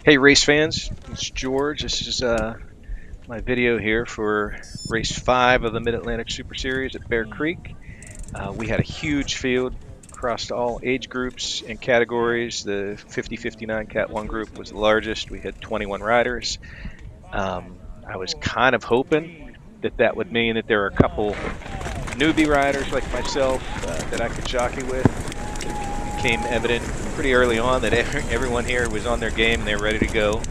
Hey race fans, it's George. This is my video here for race 5 of the Mid-Atlantic Super Series at Bear Creek. We had a huge field across all age groups and categories. The 50-59 Cat 1 group was the largest. We had 21 riders. I was kind of hoping that that would mean that there are a couple newbie riders like myself that I could jockey with. It became evident pretty early on that everyone here was on their game and they were ready to go.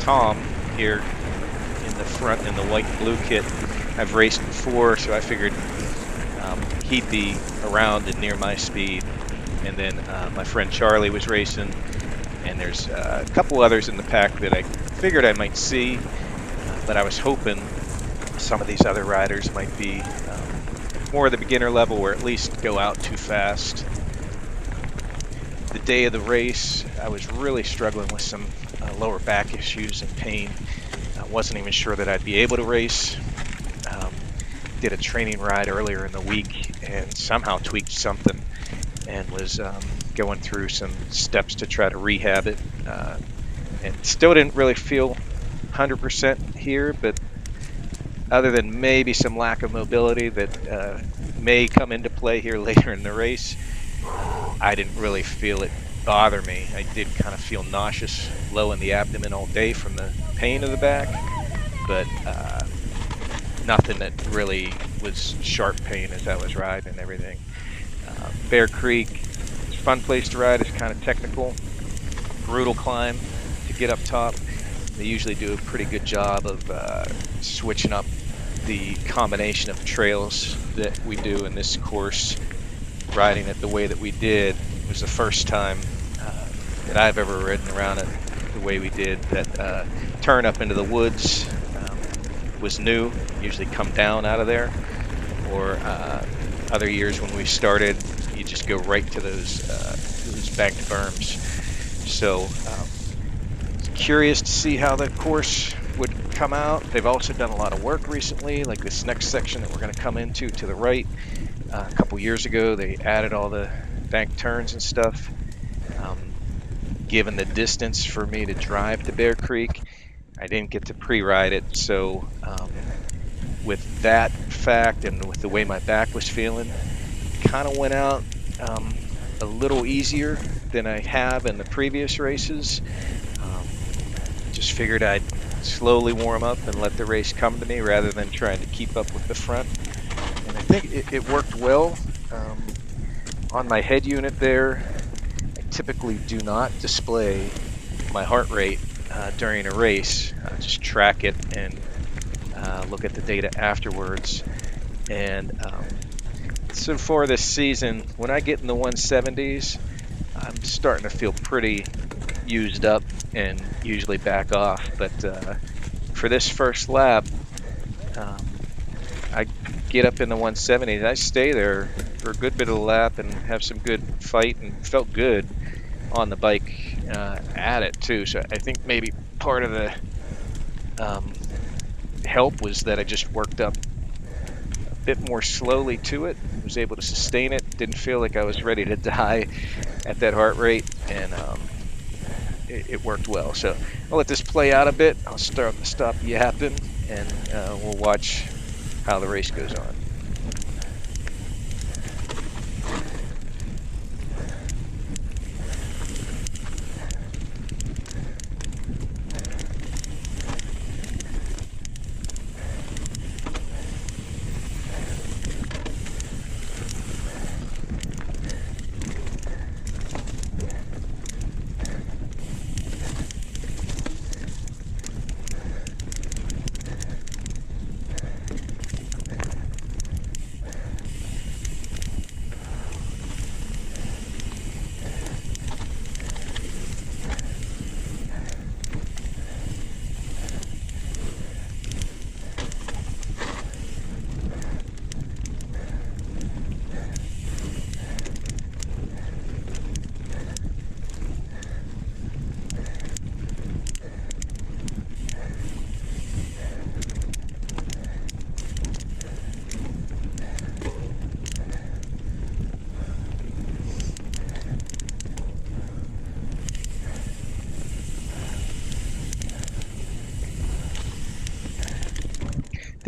Tom here in the front in the white and blue kit, I've raced before, so I figured he'd be around and near my speed. And then my friend Charlie was racing, and there's a couple others in the pack that I figured I might see, but I was hoping some of these other riders might be more of the beginner level, or at least go out too fast. The day of the race, I was really struggling with some lower back issues and pain. I wasn't even sure that I'd be able to race. Did a training ride earlier in the week and somehow tweaked something and was going through some steps to try to rehab it. And still didn't really feel 100% here, but other than maybe some lack of mobility that may come into play here later in the race, I didn't really feel it bother me. I did kind of feel nauseous, low in the abdomen all day from the pain of the back, but nothing that really was sharp pain as I was riding and everything. Bear Creek, it's a fun place to ride. It's kind of technical, brutal climb to get up top. They usually do a pretty good job of switching up the combination of trails that we do in this course. Riding it the way that we did was the first time that I've ever ridden around it the way we did. That turn up into the woods was new. Usually come down out of there, or other years when we started, you just go right to those banked berms. So curious to see how the course would come out. They've also done a lot of work recently, like this next section that we're going to come into to the right. A couple years ago, they added all the bank turns and stuff. Given the distance for me to drive to Bear Creek, I didn't get to pre-ride it. So with that fact and with the way my back was feeling, kind of went out a little easier than I have in the previous races. Just figured I'd slowly warm up and let the race come to me rather than trying to keep up with the front. And I think it worked well. On my head unit there, I typically do not display my heart rate during a race. Just track it and look at the data afterwards. And so far this season, when I get in the 170s, I'm starting to feel pretty used up and usually back off. But for this first lap, I get up in the 170s. I stay there for a good bit of the lap and have some good fight, and felt good on the bike at it too. So I think maybe part of the help was that I just worked up a bit more slowly to it, was able to sustain it, didn't feel like I was ready to die at that heart rate, and it worked well. So I'll let this play out a bit. I'll stop yapping, and we'll watch how the race goes on.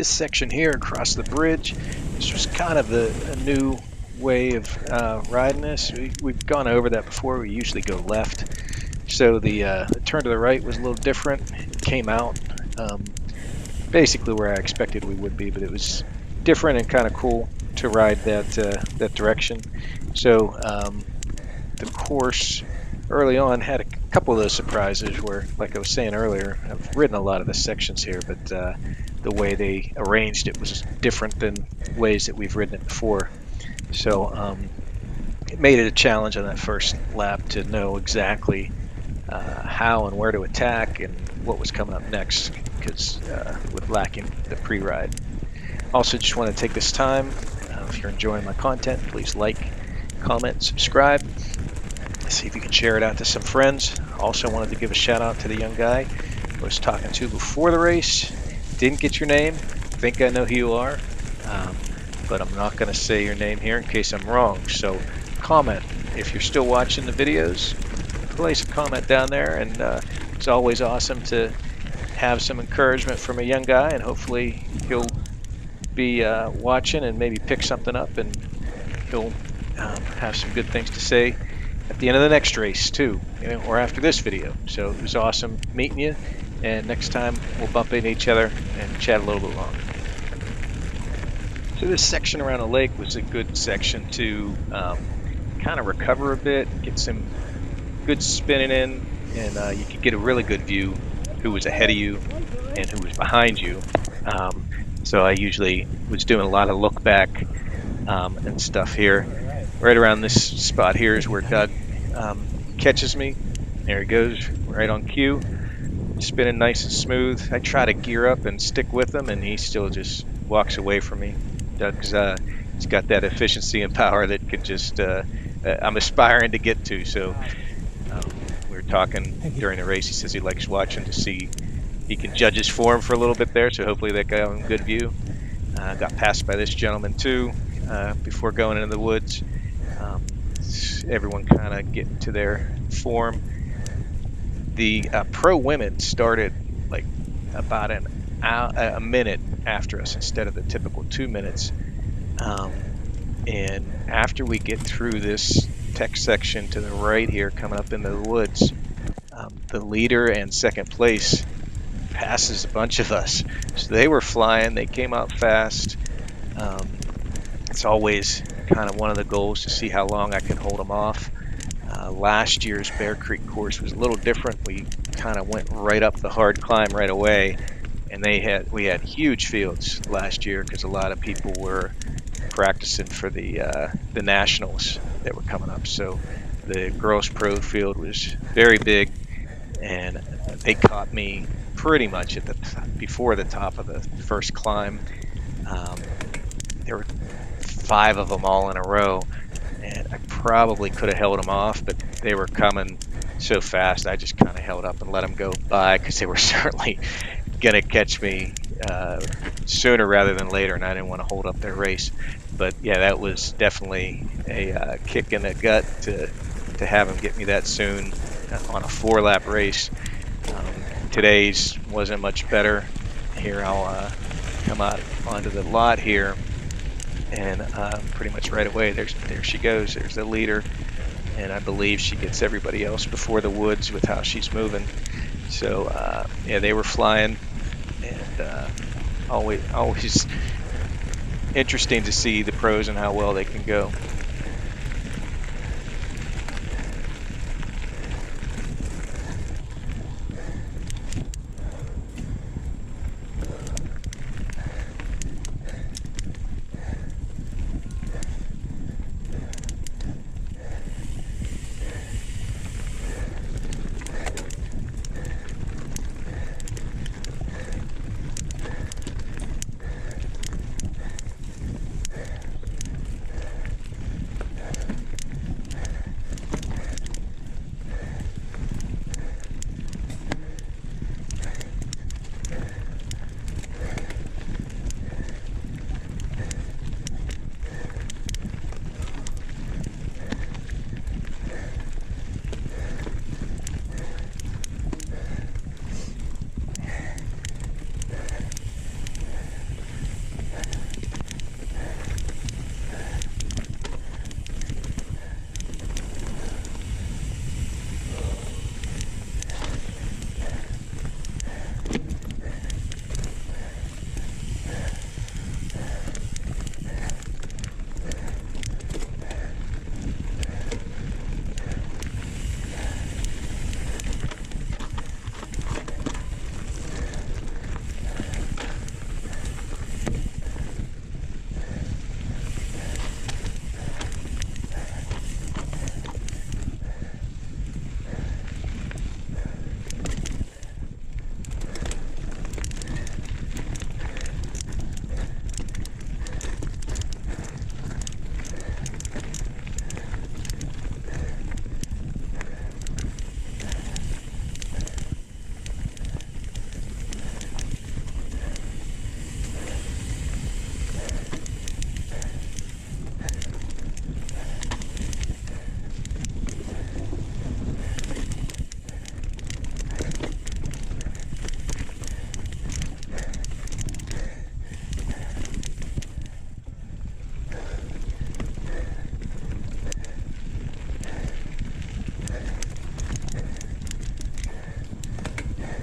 This section here across the bridge, this was kind of a new way of riding this. We've gone over that before. We usually go left. So the turn to the right was a little different. It came out basically where I expected we would be, but it was different and kind of cool to ride that direction. So the course early on had a couple of those surprises where, like I was saying earlier, I've ridden a lot of the sections here, but the way they arranged it was different than ways that we've ridden it before. So it made it a challenge on that first lap to know exactly how and where to attack and what was coming up next, because with lacking the pre-ride. Also, just want to take this time, if you're enjoying my content, please like, comment, subscribe. See if you can share it out to some friends. Also wanted to give a shout out to the young guy I was talking to before the race. Didn't get your name. Think I know who you are, but I'm not going to say your name here in case I'm wrong. So comment if you're still watching the videos. Place a comment down there, and it's always awesome to have some encouragement from a young guy, and hopefully he'll be watching and maybe pick something up, and he'll have some good things to say at the end of the next race too, or after this video. So it was awesome meeting you, and next time we'll bump into each other and chat a little bit longer. So this section around the lake was a good section to kind of recover a bit, get some good spinning in, and you could get a really good view who was ahead of you and who was behind you. So I usually was doing a lot of look back and stuff here. Right around this spot here is where Doug catches me. There he goes, right on cue, spinning nice and smooth. I try to gear up and stick with him, and he still just walks away from me. Doug's he's got that efficiency and power that could just I'm aspiring to get to. So we were talking during the race. He says he likes watching to see he can judge his form for a little bit there. So hopefully that got him good view. Got passed by this gentleman too before going into the woods. Everyone kind of getting to their form. The pro women started like about a minute after us instead of the typical 2 minutes. And after we get through this tech section to the right here, coming up into the woods, the leader and second place passes a bunch of us. So they were flying. They came out fast. It's always kind of one of the goals to see how long I can hold them off. Last year's Bear Creek course was a little different. We kind of went right up the hard climb right away, and we had huge fields last year because a lot of people were practicing for the nationals that were coming up. So the girls pro field was very big, and they caught me pretty much at before the top of the first climb. There were 5 of them all in a row, and I probably could have held them off, but they were coming so fast I just kind of held up and let them go by, because they were certainly gonna catch me sooner rather than later, and I didn't want to hold up their race. But yeah, that was definitely a kick in the gut to have them get me that soon on a 4-lap race. Today's wasn't much better. Here I'll come out onto the lot here, and pretty much right away there she goes. There's the leader, and I believe she gets everybody else before the woods with how she's moving. So yeah, they were flying, and always interesting to see the pros and how well they can go.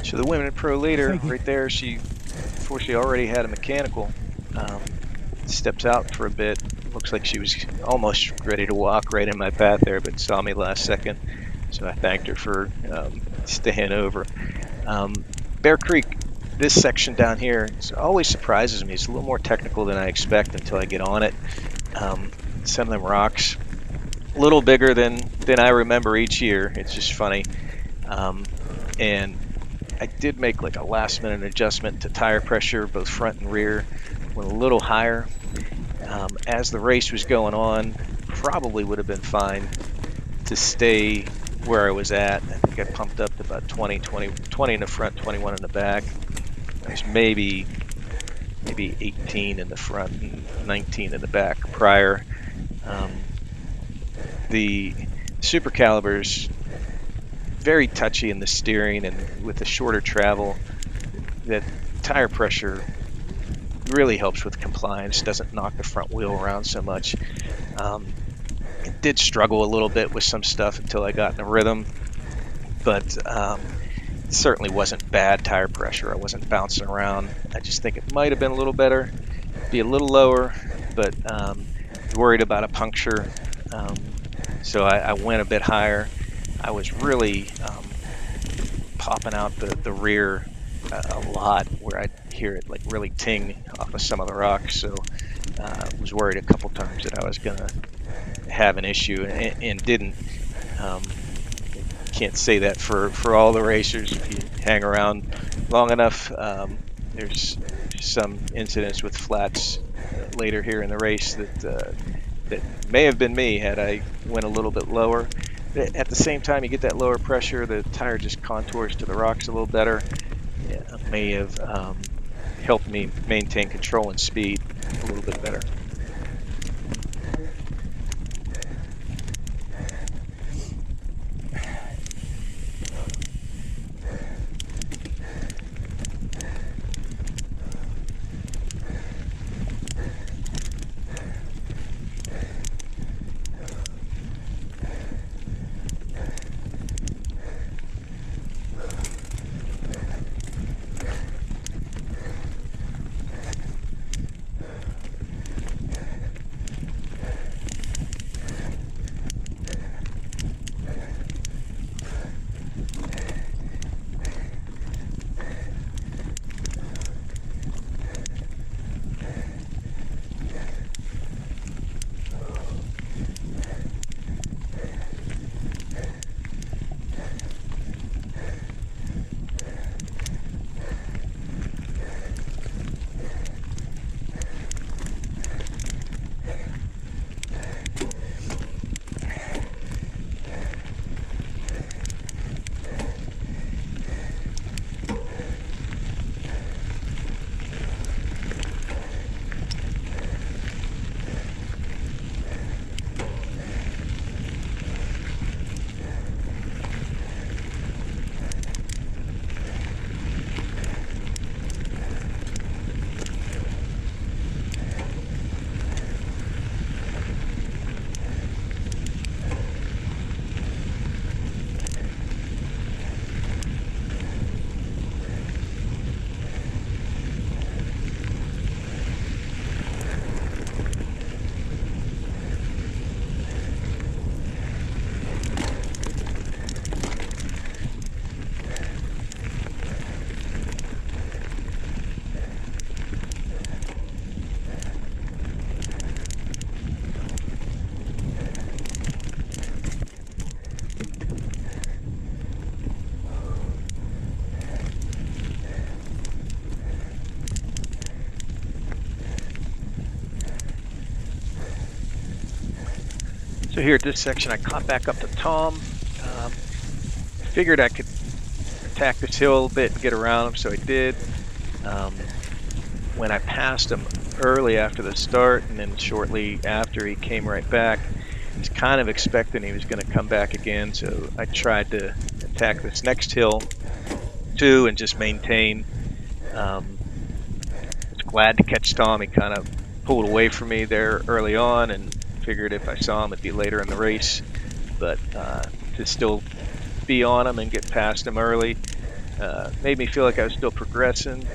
So the women pro leader right there, she unfortunately already had a mechanical. Steps out for a bit. Looks like she was almost ready to walk right in my path there, but saw me last second. So I thanked her for staying over. Bear Creek, this section down here, always surprises me. It's a little more technical than I expect until I get on it. Some of them rocks, a little bigger than I remember each year. It's just funny. And I did make like a last minute adjustment to tire pressure, both front and rear, went a little higher. As the race was going on, probably would have been fine to stay where I was at. I think I pumped up to about 20 in the front, 21 in the back. I was maybe 18 in the front and 19 in the back prior. The Super Calibers, very touchy in the steering, and with the shorter travel, that tire pressure really helps with compliance, doesn't knock the front wheel around so much. It did struggle a little bit with some stuff until I got in a rhythm, but it certainly wasn't bad tire pressure. I wasn't bouncing around. I just think it might have been a little better, be a little lower, but worried about a puncture. So I went a bit higher. I was really popping out the rear a lot, where I'd hear it like really ting off of some of the rocks. So I was worried a couple times that I was gonna have an issue, and didn't. Can't say that for all the racers. If you hang around long enough, there's some incidents with flats later here in the race that may have been me had I went a little bit lower. At the same time, you get that lower pressure, the tire just contours to the rocks a little better. It may have helped me maintain control and speed a little bit better. So here at this section, I caught back up to Tom. Figured I could attack this hill a little bit and get around him, so I did. When I passed him early after the start, and then shortly after, he came right back. I was kind of expecting he was going to come back again, so I tried to attack this next hill too and just maintain. I was glad to catch Tom. He kind of pulled away from me there early on, and figured if I saw him it'd be later in the race, but to still be on him and get past him early, Made me feel like I was still progressing.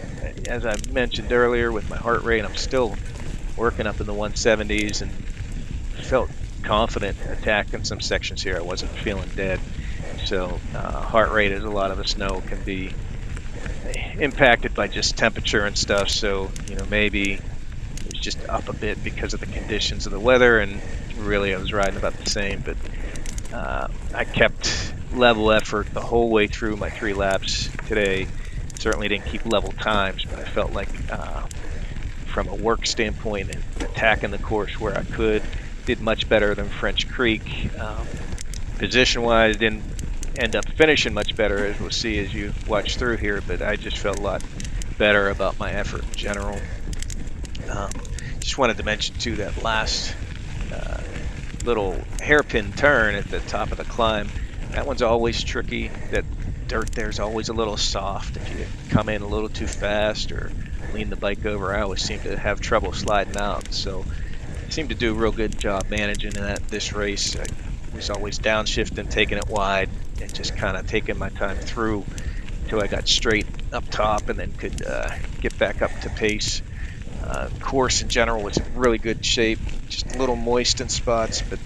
As I mentioned earlier, with my heart rate, I'm still working up in the 170s and felt confident attacking some sections here. I wasn't feeling dead. So heart rate, as a lot of us know, can be impacted by just temperature and stuff. So, maybe it was just up a bit because of the conditions of the weather, and really I was riding about the same. But I kept level effort the whole way through my 3 laps today. Certainly didn't keep level times, but I felt like from a work standpoint and attacking the course where I could, did much better than French Creek. Position-wise, didn't end up finishing much better, as we'll see as you watch through here, but I just felt a lot better about my effort in general. Just wanted to mention too that last little hairpin turn at the top of the climb. That one's always tricky. That dirt there's always a little soft. If you come in a little too fast or lean the bike over, I always seem to have trouble sliding out. So I seem to do a real good job managing that this race. I was always downshifting, taking it wide, and just kind of taking my time through until I got straight up top and then could get back up to pace. Course in general was in really good shape, just a little moist in spots, but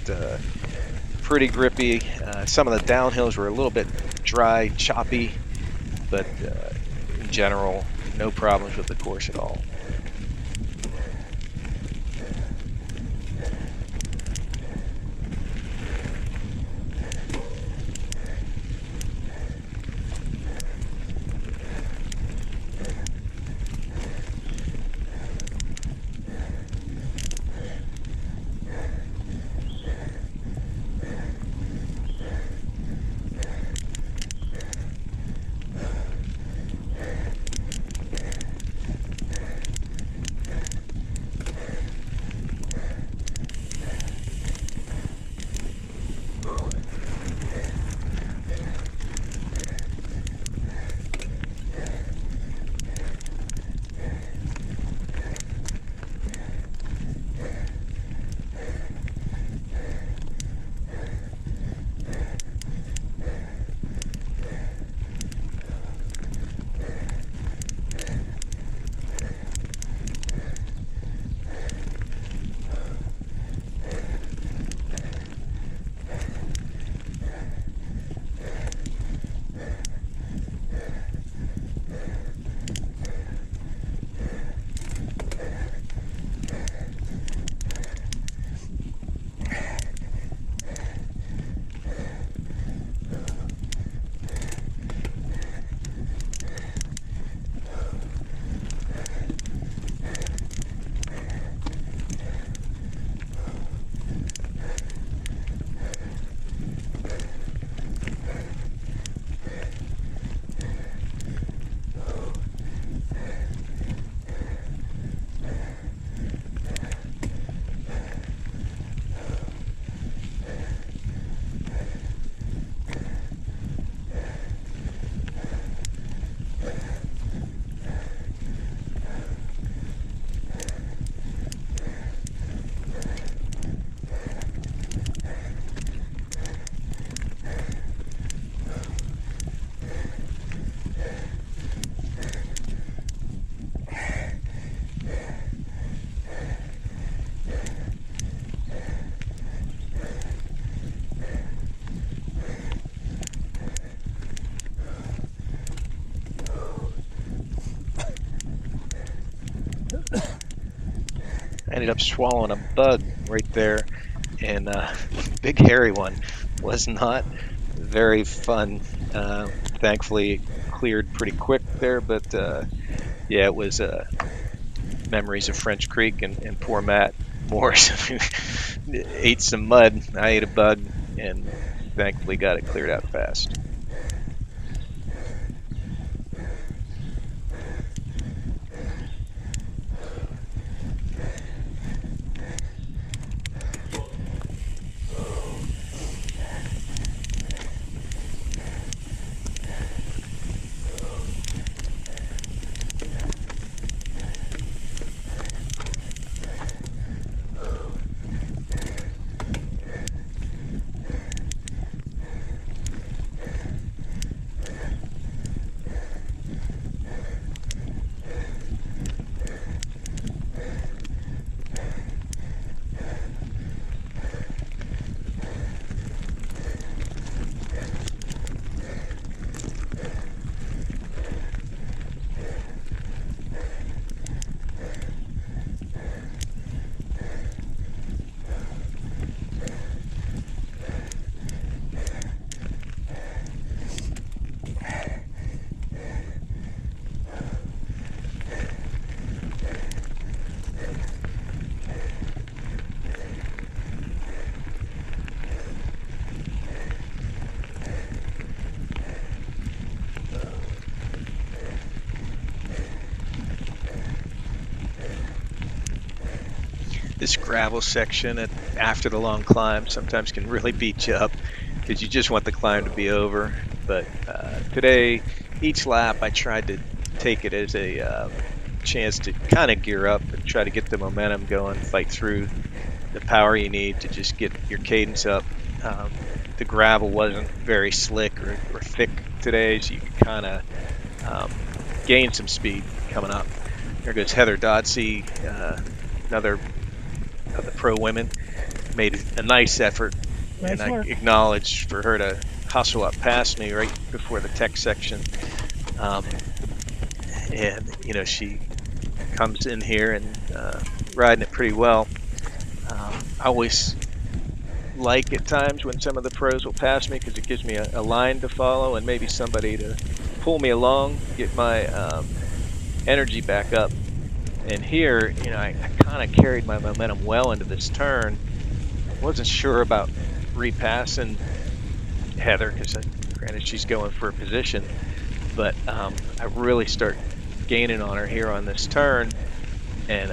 pretty grippy. Some of the downhills were a little bit dry, choppy, but in general, no problems with the course at all. I ended up swallowing a bug right there, and big hairy one. Was not very fun. Thankfully, it cleared pretty quick there, but yeah, it was memories of French Creek and poor Matt Morris who ate some mud. I ate a bug, and thankfully got it cleared out fast. This gravel section after the long climb sometimes can really beat you up because you just want the climb to be over. But today, each lap, I tried to take it as a chance to kind of gear up and try to get the momentum going, fight through the power you need to just get your cadence up. The gravel wasn't very slick or thick today, so you could kind of gain some speed coming up. There goes Heather Dodsey, another of the pro women, made a nice effort, Nice and work. I acknowledge for her to hustle up past me right before the tech section. And she comes in here and riding it pretty well. I always like at times when some of the pros will pass me because it gives me a line to follow and maybe somebody to pull me along, get my energy back up. And here, I kind of carried my momentum well into this turn. Wasn't sure about repassing Heather because granted she's going for a position, but I really start gaining on her here on this turn and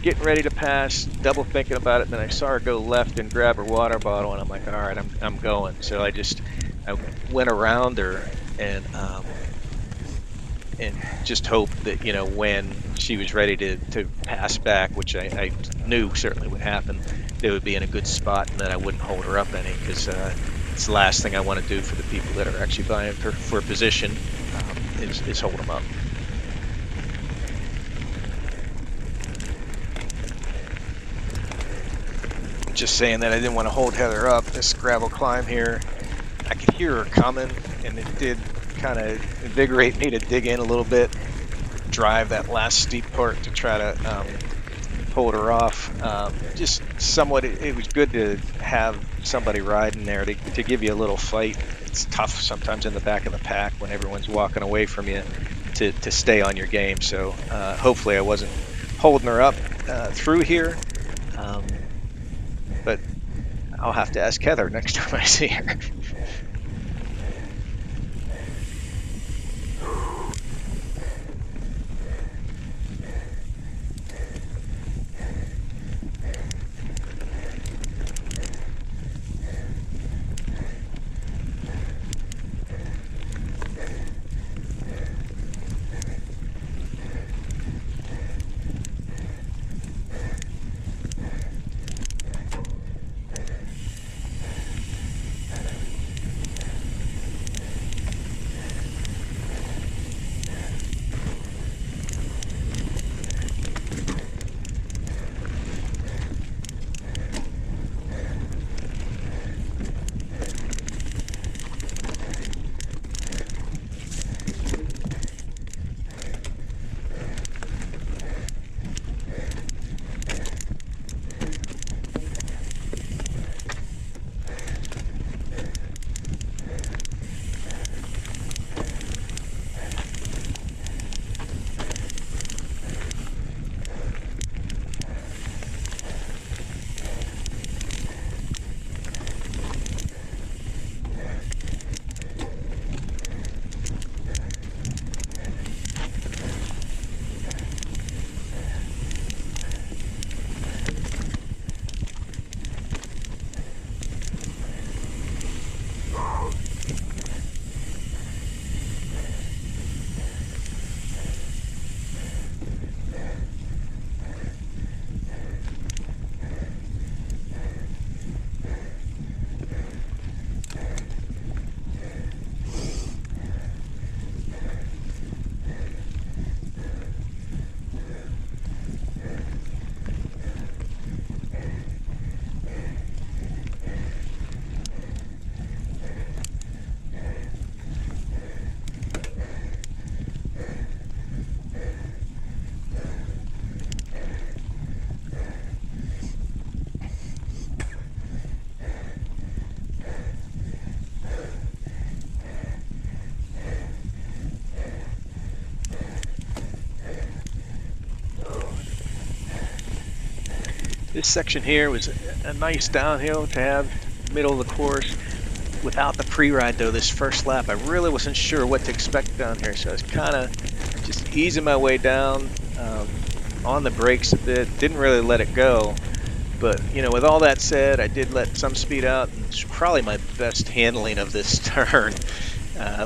getting ready to pass, double thinking about it. And then I saw her go left and grab her water bottle, and I'm like, all right, I'm going. So I went around her and just hoped that when she was ready to pass back, which I knew certainly would happen, they would be in a good spot and that I wouldn't hold her up any, because it's the last thing I want to do for the people that are actually vying for a position, is hold them up. Just saying that I didn't want to hold Heather up. This gravel climb here, I could hear her coming, and it did kind of invigorate me to dig in a little bit, drive that last steep part to try to hold her off. Just somewhat, it was good to have somebody riding there to give you a little fight. It's tough sometimes in the back of the pack when everyone's walking away from you to stay on your game. So hopefully I wasn't holding her up through here. But I'll have to ask Heather next time I see her. This section here was a nice downhill to have middle of the course. Without the pre-ride though, this first lap, I really wasn't sure what to expect down here, so I was kind of just easing my way down. on the brakes a bit, didn't really let it go. But, you know, with all that said, I did let some speed out, and it's probably my best handling of this turn.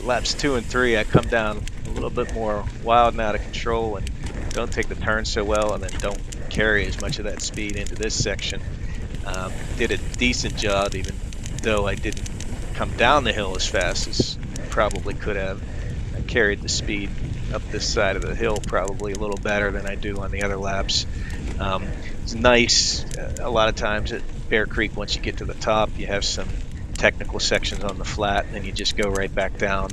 Laps 2 and 3, I come down a little bit more wild and out of control and don't take the turn so well, and then don't carry as much of that speed into this section. Did a decent job, even though I didn't come down the hill as fast as probably could have. I carried the speed up this side of the hill probably a little better than I do on the other laps. It's nice. A lot of times at Bear Creek, once you get to the top, you have some technical sections on the flat, and then you just go right back down.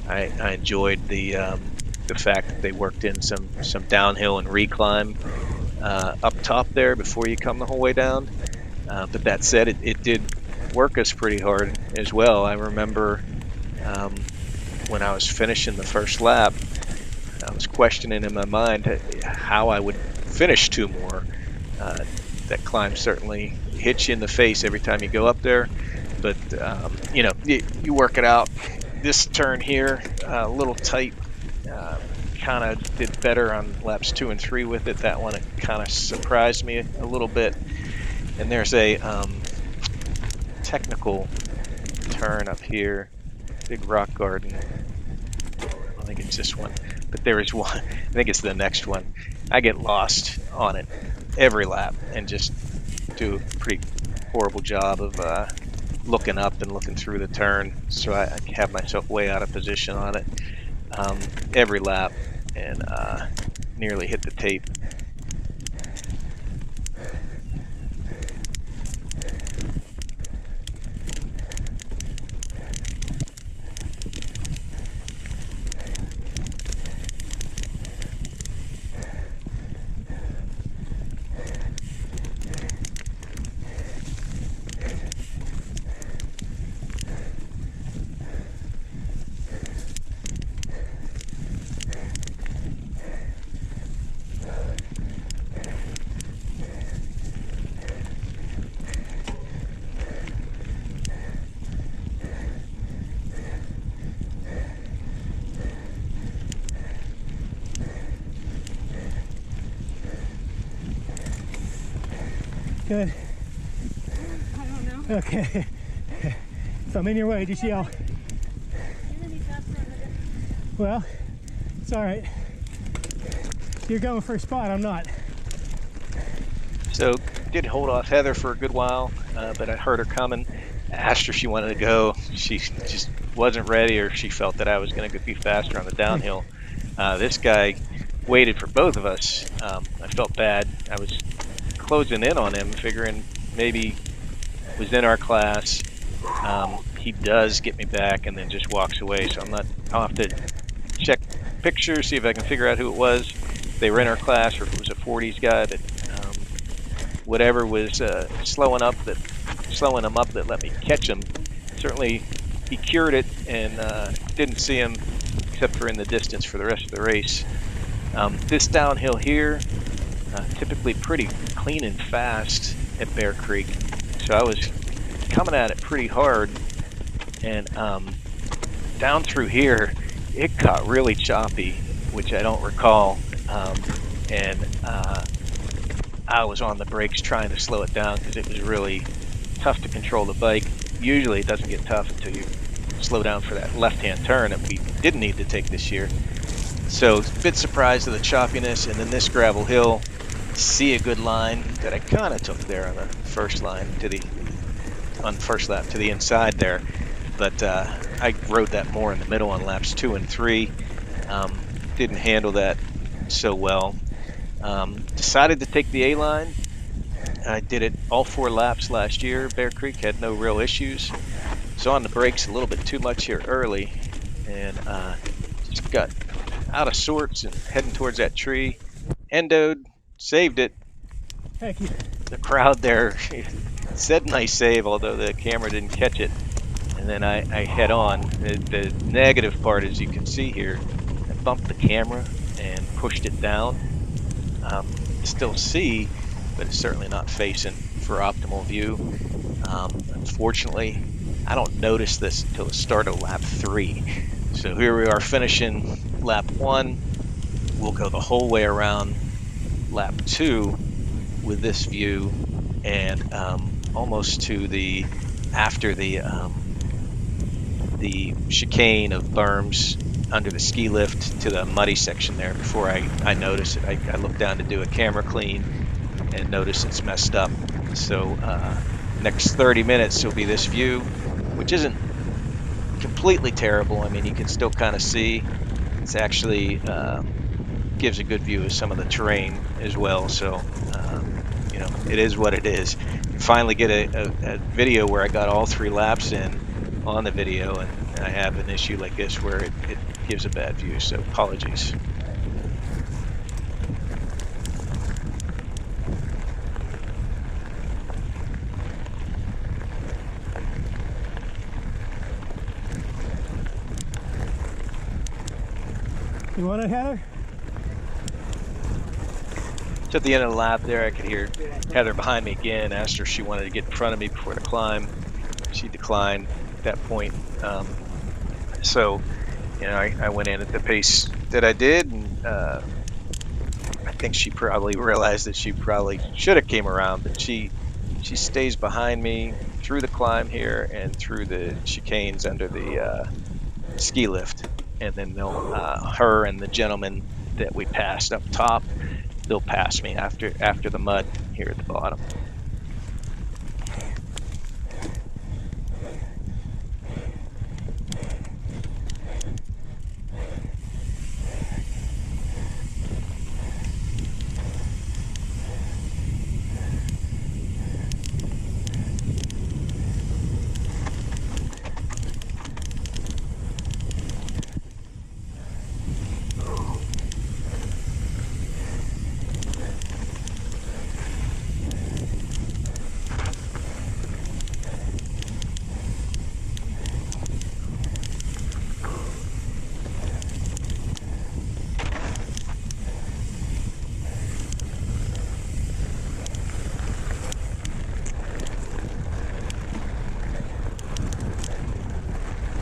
I enjoyed the fact that they worked in some downhill and reclimb up top there before you come the whole way down. But that said, it did work us pretty hard as well. I remember when I was finishing the first lap, I was questioning in my mind how I would finish 2 more. That climb certainly hits you in the face every time you go up there, but you know, you work it out. This turn here, a little tight, kind of did better on laps 2 and 3 with it. That one, it kind of surprised me a little bit. And there's a technical turn up here, big rock garden. I think it's this one, but there is one. I think it's the next one. I get lost on it every lap and just do a pretty horrible job of looking up and looking through the turn, so I have myself way out of position on it every lap, and nearly hit the tape. Good. I don't know. Okay. So I'm in your way. Just yell. Well, it's all right. You're going for a spot. I'm not. So did hold off Heather for a good while, but I heard her coming. Asked her if she wanted to go. She just wasn't ready, or she felt that I was going to be faster on the downhill. This guy waited for both of us. I felt bad. I was closing in on him, figuring maybe was in our class. He does get me back and then just walks away, so I'll have to check pictures, see if I can figure out who it was, if they were in our class, or if it was a 40s guy that whatever was slowing him up that let me catch him. Certainly he cured it, and didn't see him except for in the distance for the rest of the race. This downhill here, typically pretty clean and fast at Bear Creek, so I was coming at it pretty hard, and down through here it got really choppy, which I don't recall, and I was on the brakes trying to slow it down because it was really tough to control the bike. Usually it doesn't get tough until you slow down for that left-hand turn that we didn't need to take this year. So a bit surprised at the choppiness, and then this gravel hill, see a good line that I kind of took there on the first line on first lap to the inside there, but I rode that more in the middle on laps 2 and 3. Didn't handle that so well. Decided to take the A line. I did it all 4 laps last year. Bear Creek had no real issues. So on the brakes a little bit too much here early, and just got out of sorts and heading towards that tree. Endoed, saved it. Heck yeah. The crowd there said nice save, although the camera didn't catch it. And then I head on. The negative part, as you can see here, I bumped the camera and pushed it down. Still see, but it's certainly not facing for optimal view. Unfortunately, I don't notice this until the start of lap 3. So here we are finishing lap 1. We'll go the whole way around lap 2 with this view, and almost to the after the chicane of berms under the ski lift to the muddy section there before I noticed it. I looked down to do a camera clean and notice it's messed up. So next 30 minutes will be this view, which isn't completely terrible. I mean, you can still kind of see. It's actually gives a good view of some of the terrain as well. So you know, it is what it is. You finally get a video where I got all 3 laps in on the video, and I have an issue like this where it gives a bad view. So apologies. You want it, Heather? So at the end of the lap there, I could hear Heather behind me again. Asked her if she wanted to get in front of me before the climb. She declined at that point. So, you know, I went in at the pace that I did, and I think she probably realized that she probably should have came around, but she stays behind me through the climb here and through the chicanes under the ski lift, and then they'll her and the gentleman that we passed up top, they'll pass me after the mud here at the bottom.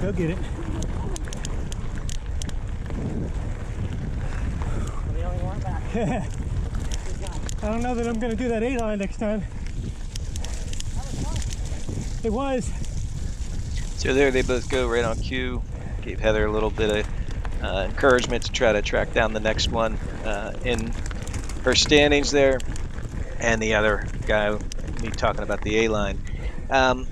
Go get it. I'm the only one back. I don't know that I'm going to do that 8-line next time. It was. So there they both go right on cue. Gave Heather a little bit of encouragement to try to track down the next one in her standings there. And the other guy, me talking about the A-line. I'm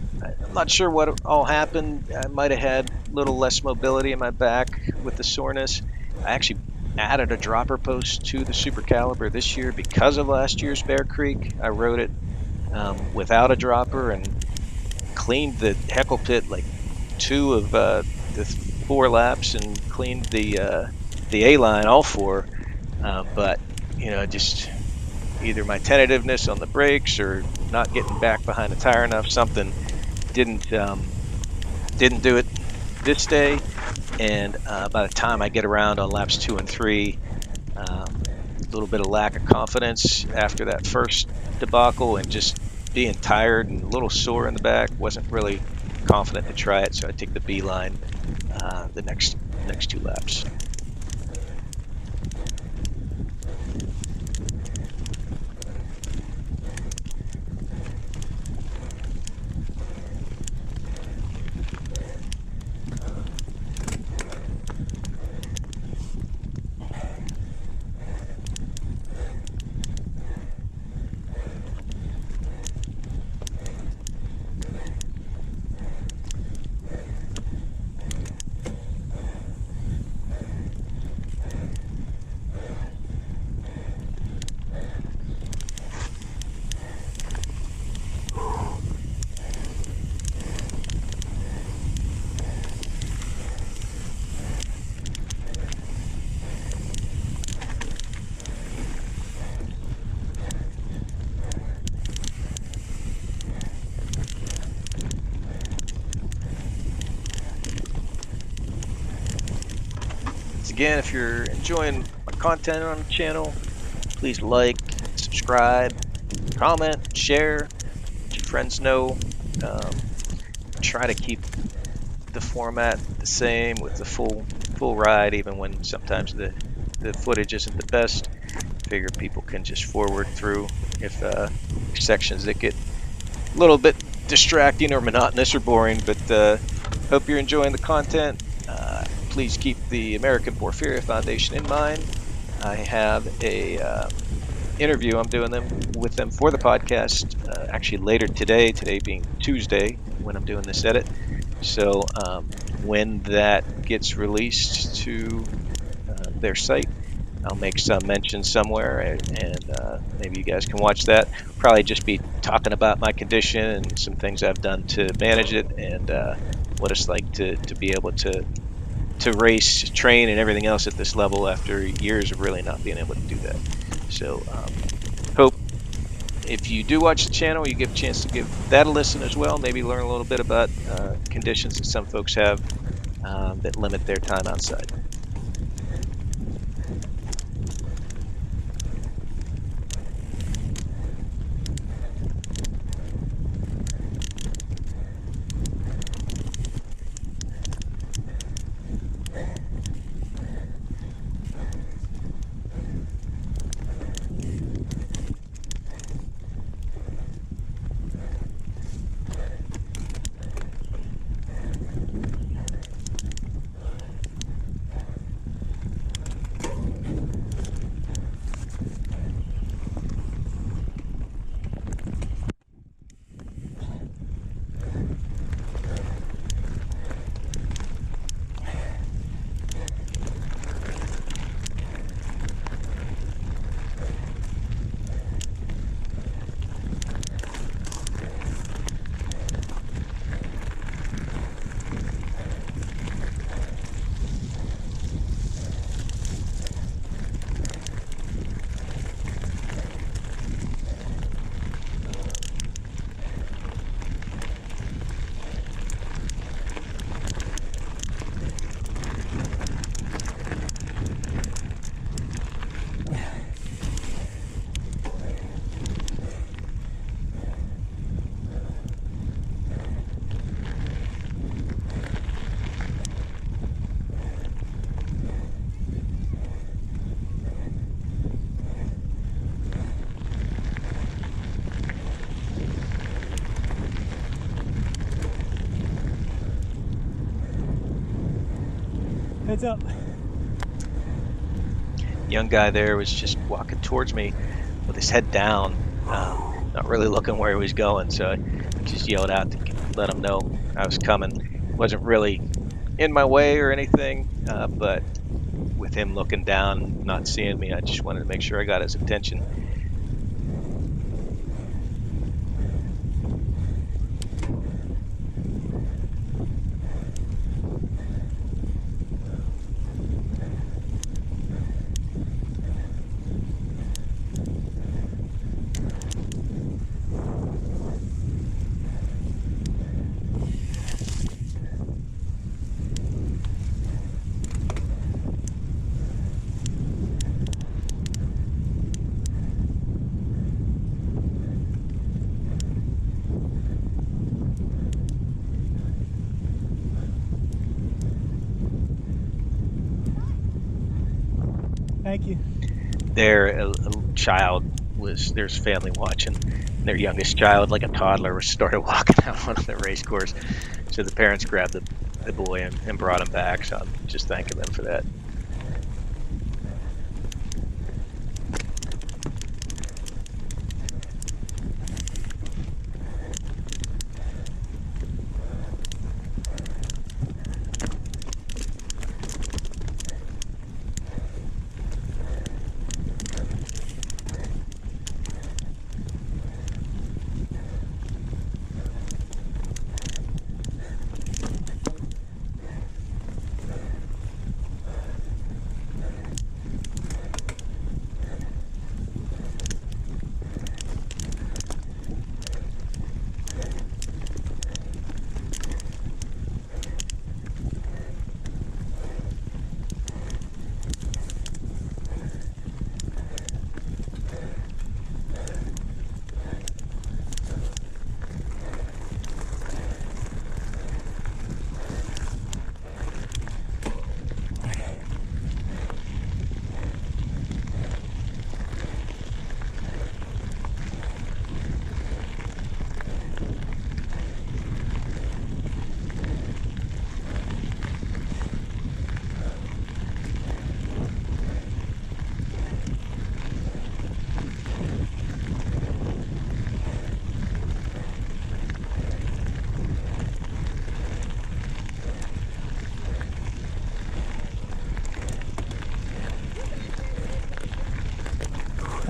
not sure what all happened. I might have had a little less mobility in my back with the soreness. I actually added a dropper post to the Super Caliber this year because of last year's Bear Creek. I rode it without a dropper and cleaned the heckle pit like 2 of the 4 laps and cleaned the A-line all 4. But you know, just either my tentativeness on the brakes or not getting back behind the tire enough, something didn't do it this day. And by the time I get around on laps 2 and 3, a little bit of lack of confidence after that first debacle and just being tired and a little sore in the back, wasn't really confident to try it, so I take the B line the next 2 laps. Again, if you're enjoying my content on the channel, please like, subscribe, comment, share, let your friends know. Try to keep the format the same with the full ride, even when sometimes the footage isn't the best. figure people can just forward through if sections that get a little bit distracting or monotonous or boring. But hope you're enjoying the content. Please keep the American Porphyria Foundation in mind. I have a interview I'm doing with them for the podcast actually later today being Tuesday when I'm doing this edit. So when that gets released to their site, I'll make some mention somewhere, and maybe you guys can watch that. Probably just be talking about my condition and some things I've done to manage it, and what it's like to be able to race, train, and everything else at this level after years of really not being able to do that. So hope if you do watch the channel, you give a chance to give that a listen as well. Maybe learn a little bit about conditions that some folks have that limit their time outside. Heads up. Young guy there was just walking towards me with his head down, not really looking where he was going. So I just yelled out to let him know I was coming. Wasn't really in my way or anything, but with him looking down, not seeing me, I just wanted to make sure I got his attention. Thank you. There, a child there's family watching. Their youngest child, like a toddler, started walking out onto the race course. So the parents grabbed the boy and brought him back. So I'm just thanking them for that.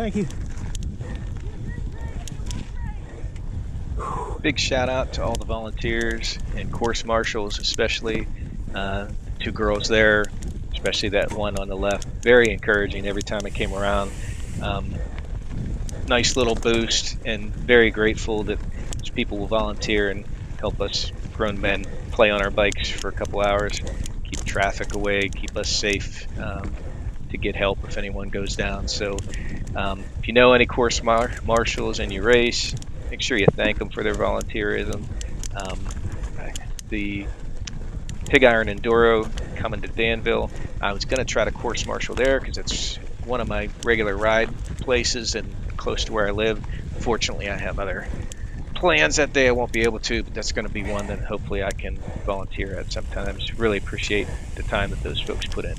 Thank you. Big shout out to all the volunteers and course marshals, especially 2 girls there, especially that one on the left. Very encouraging every time I came around. Nice little boost, and very grateful that people will volunteer and help us grown men play on our bikes for a couple hours, keep traffic away, keep us safe, to get help if anyone goes down. So if you know any course marshals and you race, make sure you thank them for their volunteerism. The Pig Iron Enduro coming to Danville, I was going to try to course marshal there because it's one of my regular ride places and close to where I live. Fortunately, I have other plans that day I won't be able to, but that's going to be one that hopefully I can volunteer at sometimes. Really appreciate the time that those folks put in.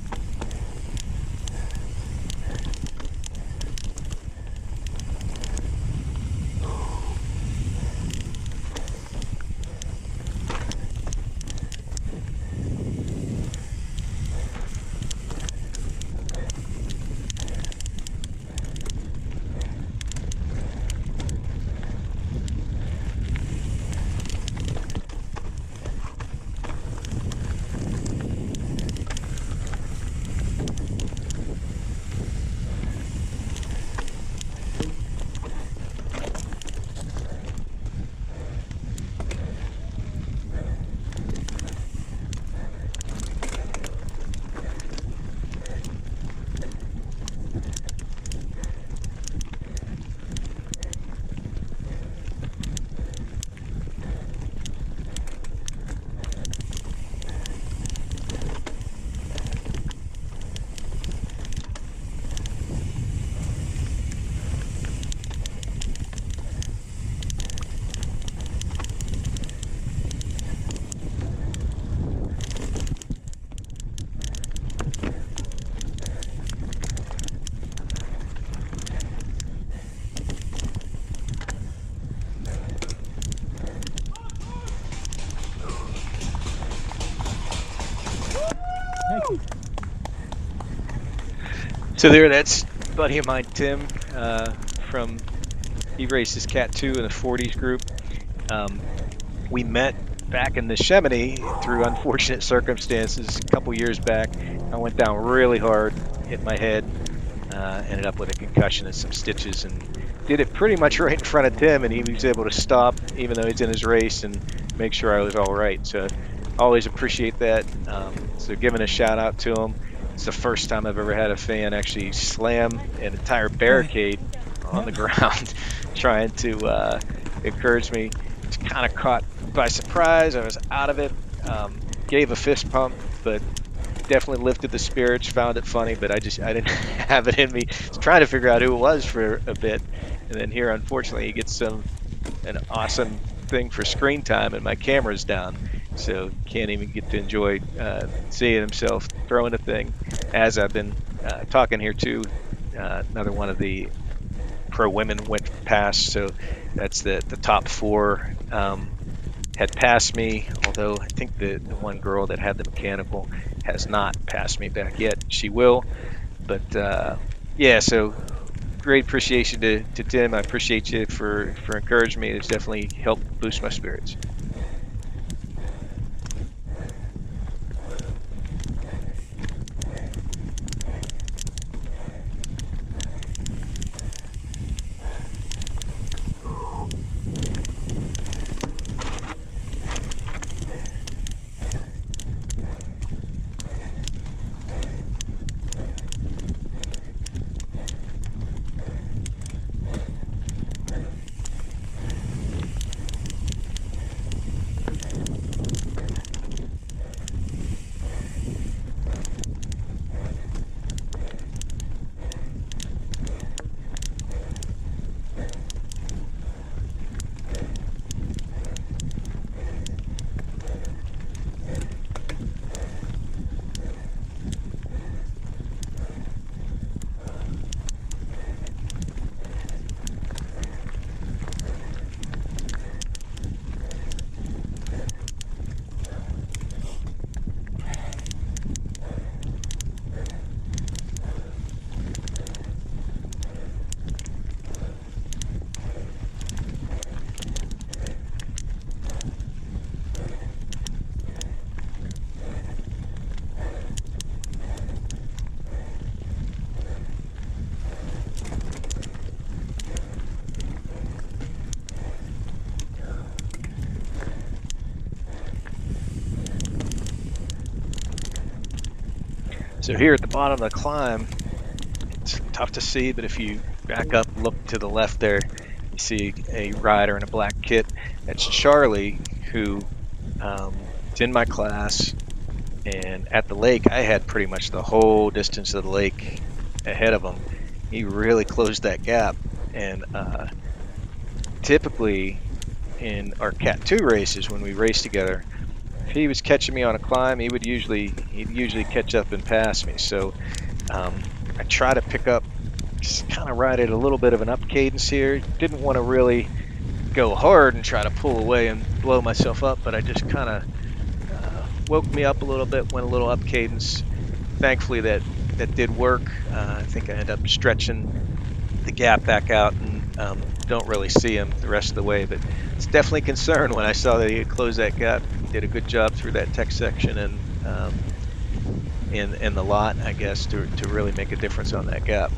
Thank you. So there, that's a buddy of mine, Tim, he races Cat 2 in the 40s group. We met back in the Chamonix through unfortunate circumstances a couple years back. I went down really hard, hit my head, ended up with a concussion and some stitches, and did it pretty much right in front of Tim, and he was able to stop even though he's in his race and make sure I was all right. So always appreciate that. So giving a shout out to him. It's the first time I've ever had a fan actually slam an entire barricade on the ground trying to encourage me. It's kind of caught by surprise. I was out of it. Gave a fist pump, but definitely lifted the spirits, found it funny, but I didn't have it in me. I was trying to figure out who it was for a bit, and then here, unfortunately, he gets an awesome thing for screen time, and my camera's down, so can't even get to enjoy seeing himself throwing a thing. As I've been talking here too, another one of the pro women went past, so that's the top 4 had passed me, although I think the one girl that had the mechanical has not passed me back yet. She will, but yeah, so great appreciation to Tim. I appreciate you for encouraging me. It's definitely helped boost my spirits. So here at the bottom of the climb, it's tough to see, but if you back up, look to the left there, you see a rider in a black kit. That's Charlie, who is in my class. And at the lake, I had pretty much the whole distance of the lake ahead of him. He really closed that gap. And typically in our Cat 2 races, when we race together, if he was catching me on a climb, he'd usually catch up and pass me. So I try to pick up, just kind of ride at a little bit of an up cadence here. Didn't want to really go hard and try to pull away and blow myself up, but I just kind of woke me up a little bit, went a little up cadence. Thankfully that did work. I think I ended up stretching the gap back out and don't really see him the rest of the way, but it's definitely a concern when I saw that he had closed that gap. He did a good job through that tech section and in the lot, I guess, to really make a difference on that gap.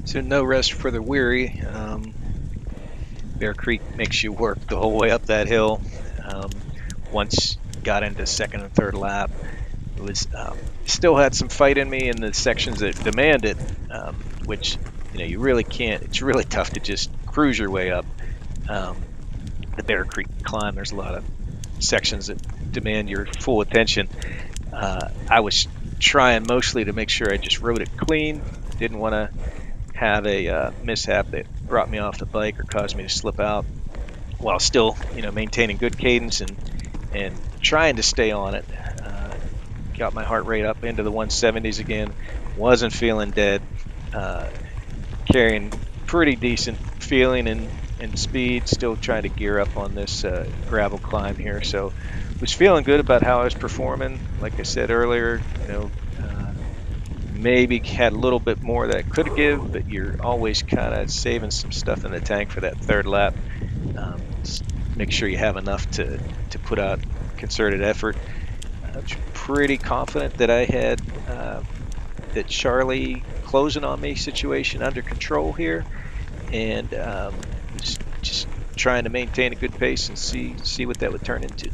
So no rest for the weary. Bear Creek makes you work the whole way up that hill. Once got into second and third lap, it was still had some fight in me in the sections that demand it, which you really can't. It's really tough to just cruise your way up the Bear Creek climb. There's a lot of sections that demand your full attention. I was trying mostly to make sure I just rode it clean. Didn't want to have a mishap that brought me off the bike or caused me to slip out, while still maintaining good cadence and trying to stay on it. Got my heart rate up into the 170s again. Wasn't feeling dead. Carrying pretty decent feeling and speed. Still trying to gear up on this gravel climb here. So was feeling good about how I was performing. Like I said earlier, maybe had a little bit more that I could give, but you're always kind of saving some stuff in the tank for that third lap. Just make sure you have enough to put out concerted effort. I was pretty confident that I had that Charlie closing on me situation under control here, and just trying to maintain a good pace and see what that would turn into.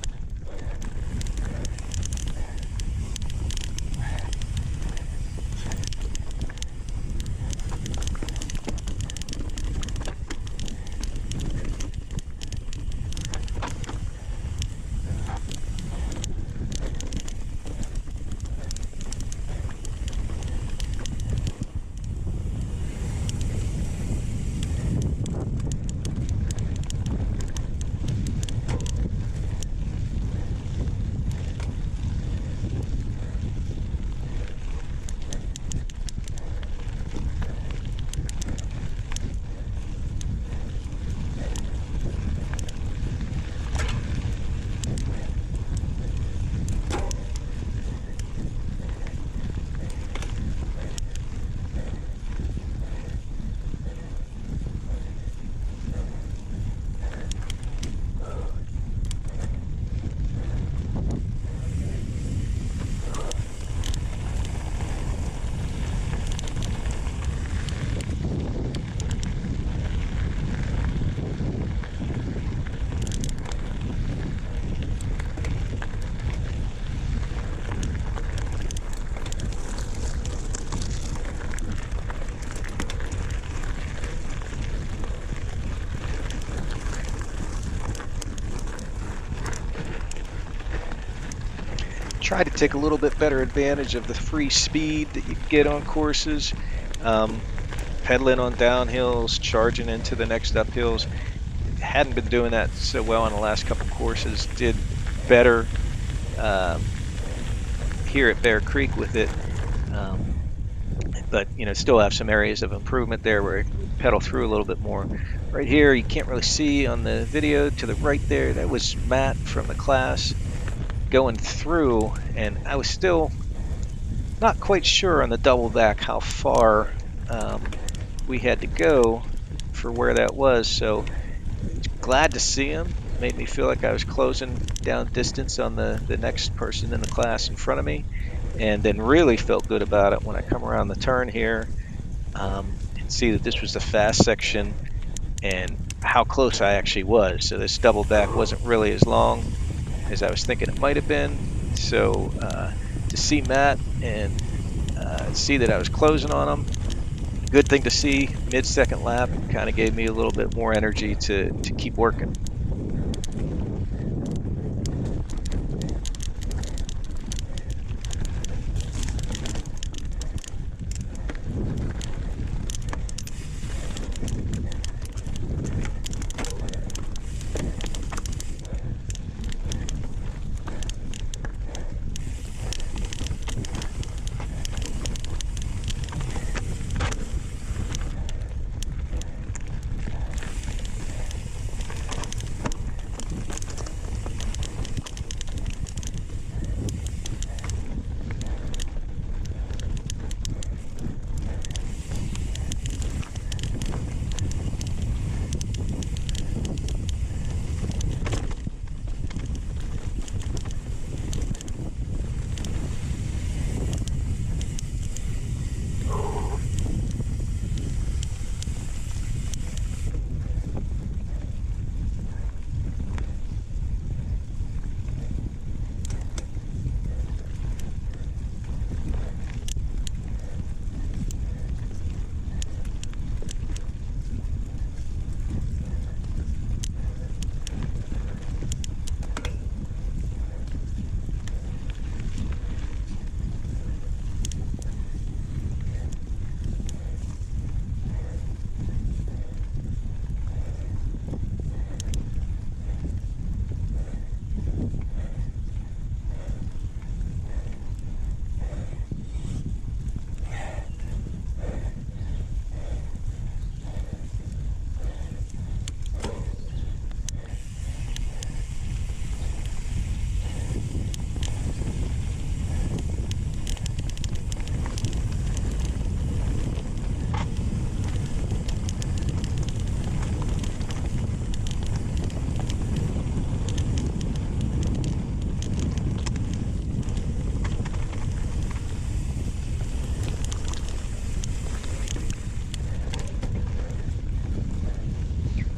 Try to take a little bit better advantage of the free speed that you get on courses. Pedaling on downhills, charging into the next uphills. Hadn't been doing that so well on the last couple courses. Did better here at Bear Creek with it, but still have some areas of improvement there where I pedal through a little bit more. Right here, you can't really see on the video to the right there. That was Matt from the class going through, and I was still not quite sure on the double back how far we had to go for where that was. So glad to see him. Made me feel like I was closing down distance on the next person in the class in front of me, and then really felt good about it when I come around the turn here and see that this was the fast section and how close I actually was. So this double back wasn't really as long as I was thinking it might have been. So to see Matt and see that I was closing on him, good thing to see mid-second lap, kind of gave me a little bit more energy to keep working.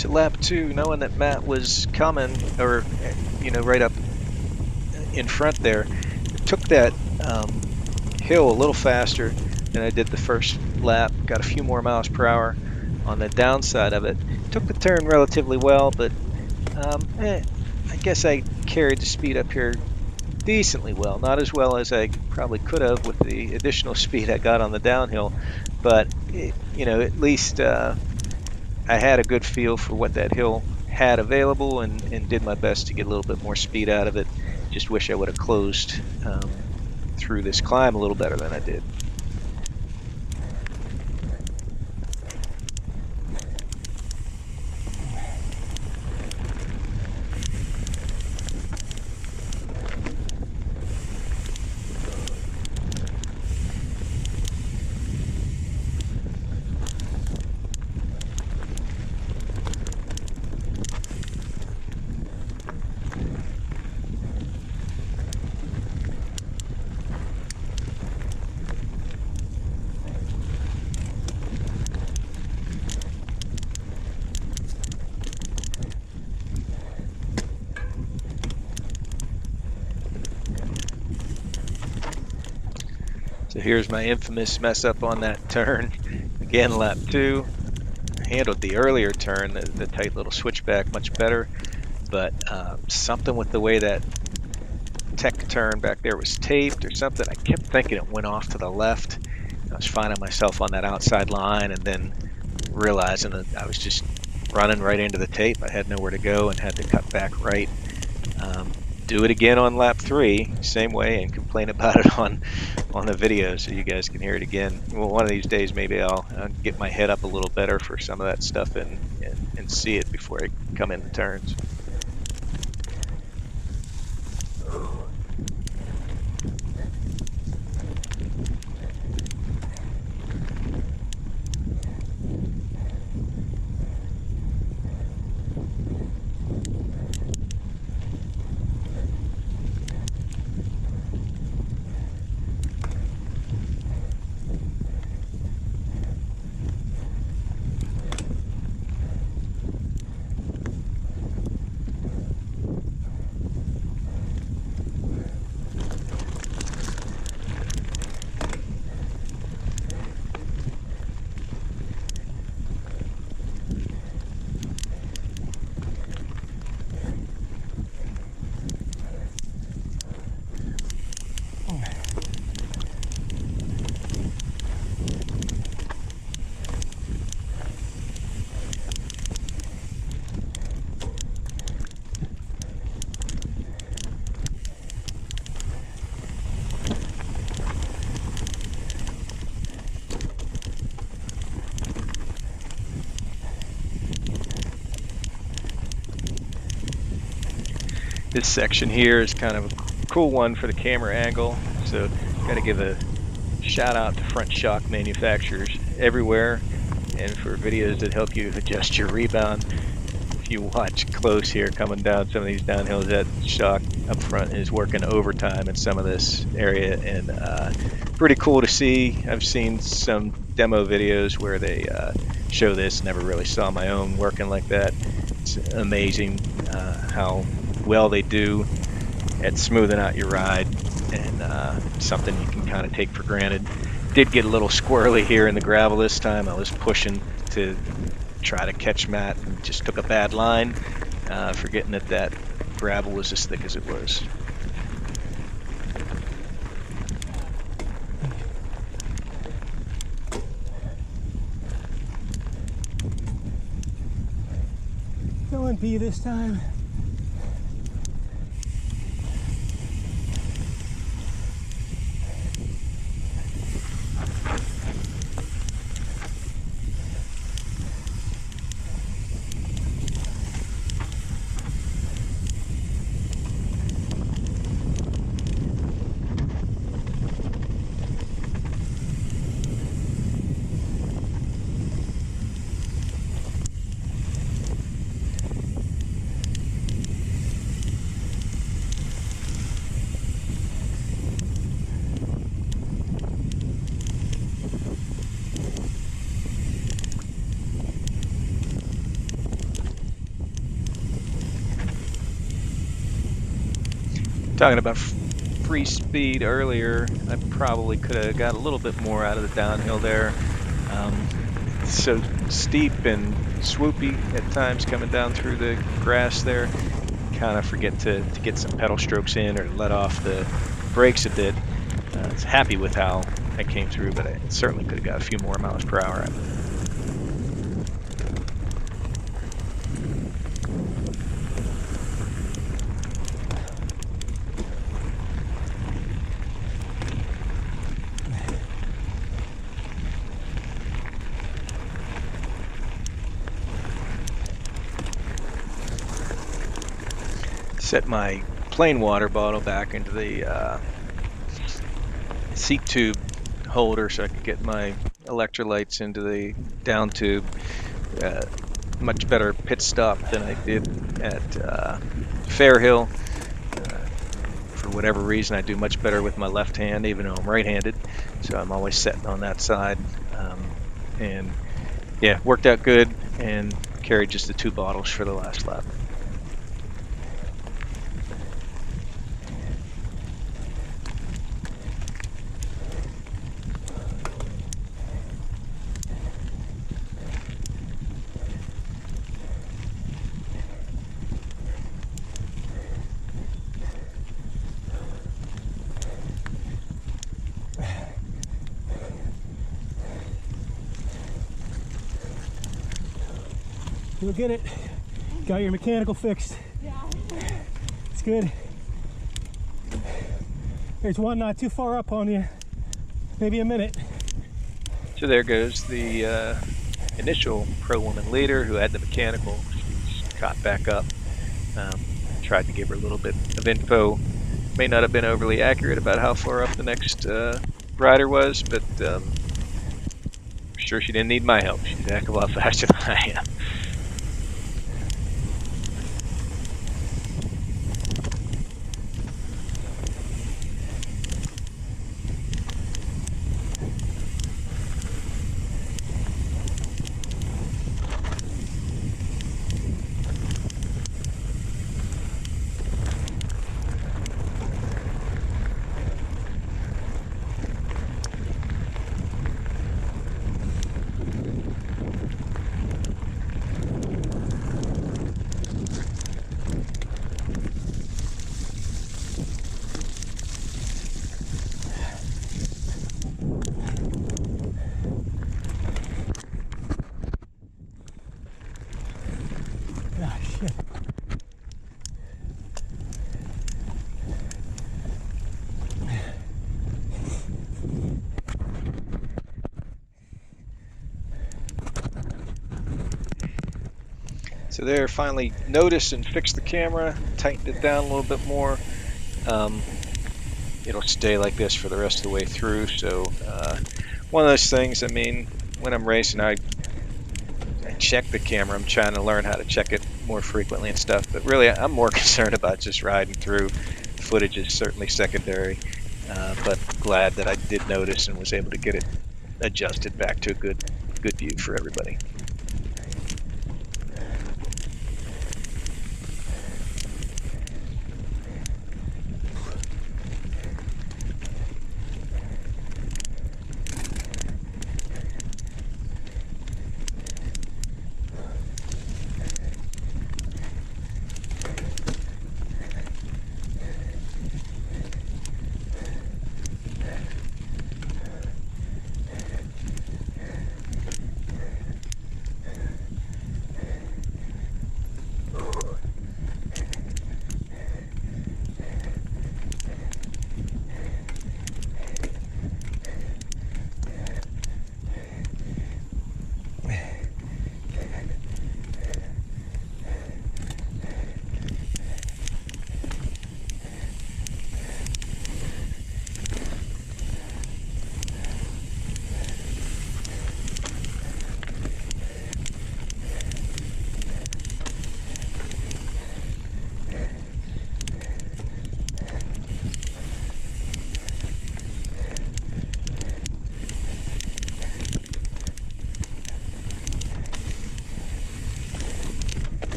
So lap 2, knowing that Matt was coming, or right up in front there, took that hill a little faster than I did the first lap. Got a few more miles per hour on the downside of it. Took the turn relatively well, but I guess I carried the speed up here decently well. Not as well as I probably could have with the additional speed I got on the downhill, but at least I had a good feel for what that hill had available, and did my best to get a little bit more speed out of it. Just wish I would have closed through this climb a little better than I did. So here's my infamous mess up on that turn. Again, lap 2. Handled the earlier turn, the tight little switchback, much better. But something with the way that tech turn back there was taped or something. I kept thinking it went off to the left. I was finding myself on that outside line, and then realizing that I was just running right into the tape. I had nowhere to go and had to cut back right. Do it again on lap 3, same way, and complain about it on the video so you guys can hear it again. Well, one of these days maybe I'll get my head up a little better for some of that stuff and see it before I come in the turns. This section here is kind of a cool one for the camera angle, so got to give a shout out to front shock manufacturers everywhere, and for videos that help you adjust your rebound. If you watch close here coming down some of these downhills, that shock up front is working overtime in some of this area, and pretty cool to see. I've seen some demo videos where they show this. Never really saw my own working like that. It's amazing how well they do at smoothing out your ride, and something you can kind of take for granted. Did get a little squirrely here in the gravel this time. I was pushing to try to catch Matt and just took a bad line, forgetting that gravel was as thick as it was. Going B this time. Talking about free speed earlier, I probably could have got a little bit more out of the downhill there. So steep and swoopy at times coming down through the grass there. Kind of forget to get some pedal strokes in or let off the brakes a bit. I was happy with how I came through, but I certainly could have got a few more miles per hour out of it. Set my plain water bottle back into the seat tube holder so I could get my electrolytes into the down tube. Much better pit stop than I did at Fairhill. For whatever reason, I do much better with my left hand, even though I'm right-handed. So I'm always setting on that side. And yeah, worked out good and carried just the 2 bottles for the last lap. You'll get it. Got your mechanical fixed. Yeah. It's good. There's one not too far up on you. Maybe a minute. So there goes the initial pro woman leader who had the mechanical. She's caught back up. Tried to give her a little bit of info. May not have been overly accurate about how far up the next rider was, but I'm sure she didn't need my help. She's a heck of a lot faster than I am. Ah, shit. So there, finally noticed and fixed the camera, tightened it down a little bit more. It'll stay like this for the rest of the way through. So one of those things, I mean, when I'm racing, I check the camera. I'm trying to learn how to check it more frequently and stuff. But really, I'm more concerned about just riding through. Footage is certainly secondary, but glad that I did notice and was able to get it adjusted back to a good view for everybody.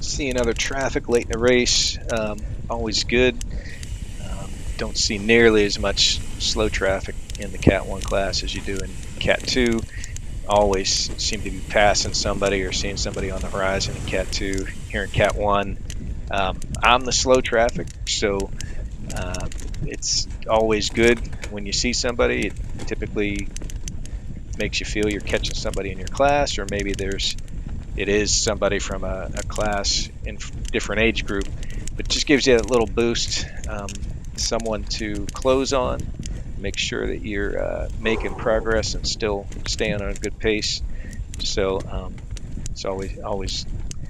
Seeing other traffic late in the race, always good. Don't see nearly as much slow traffic in the Cat 1 class as you do in Cat 2. Always seem to be passing somebody or seeing somebody on the horizon in Cat 2. Here in Cat 1, I'm the slow traffic, so it's always good when you see somebody. It typically makes you feel you're catching somebody in your class, or maybe it is somebody from a class in different age group, but just gives you a little boost, someone to close on, make sure that you're making progress and still staying on a good pace. So it's always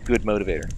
good motivator.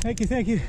Thank you, thank you.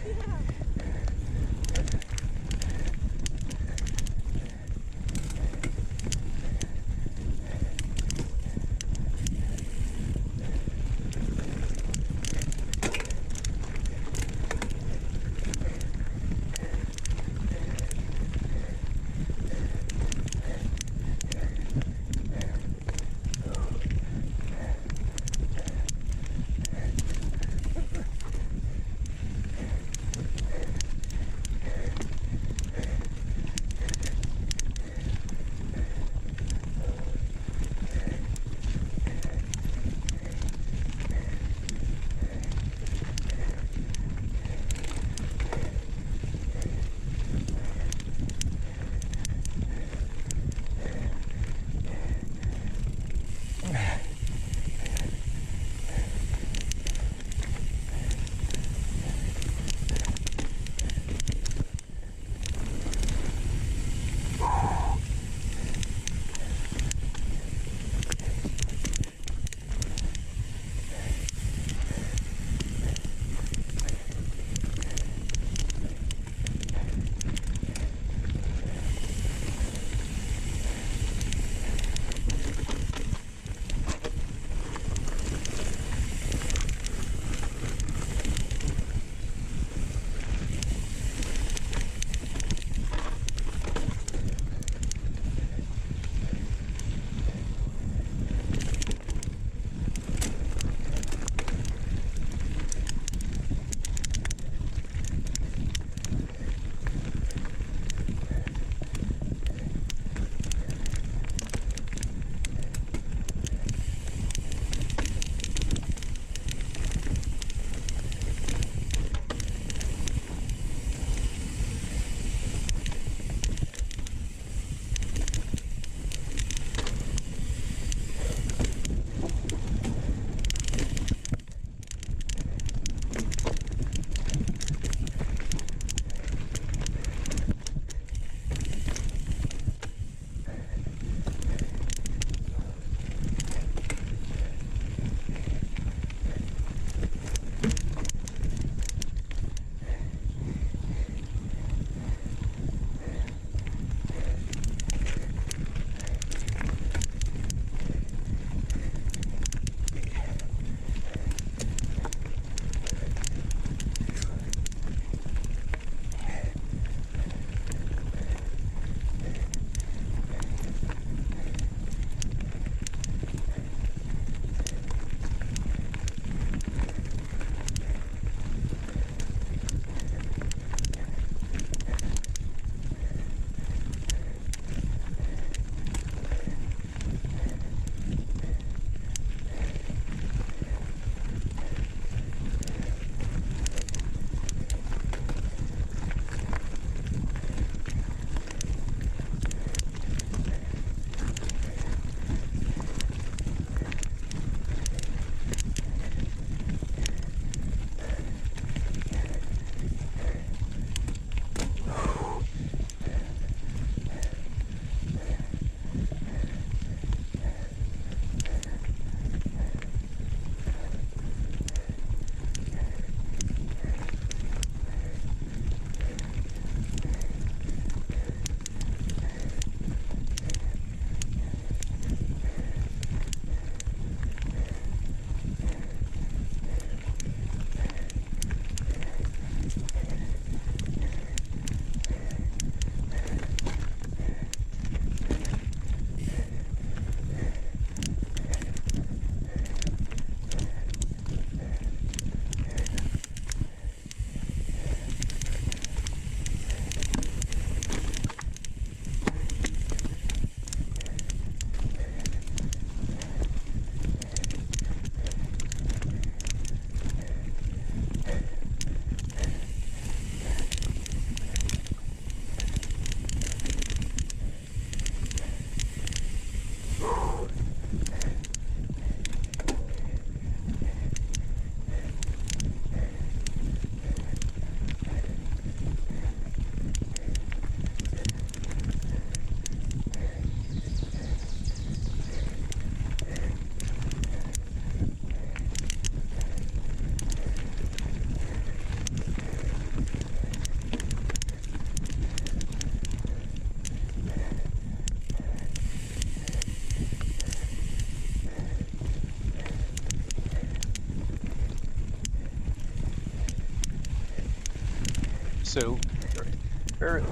So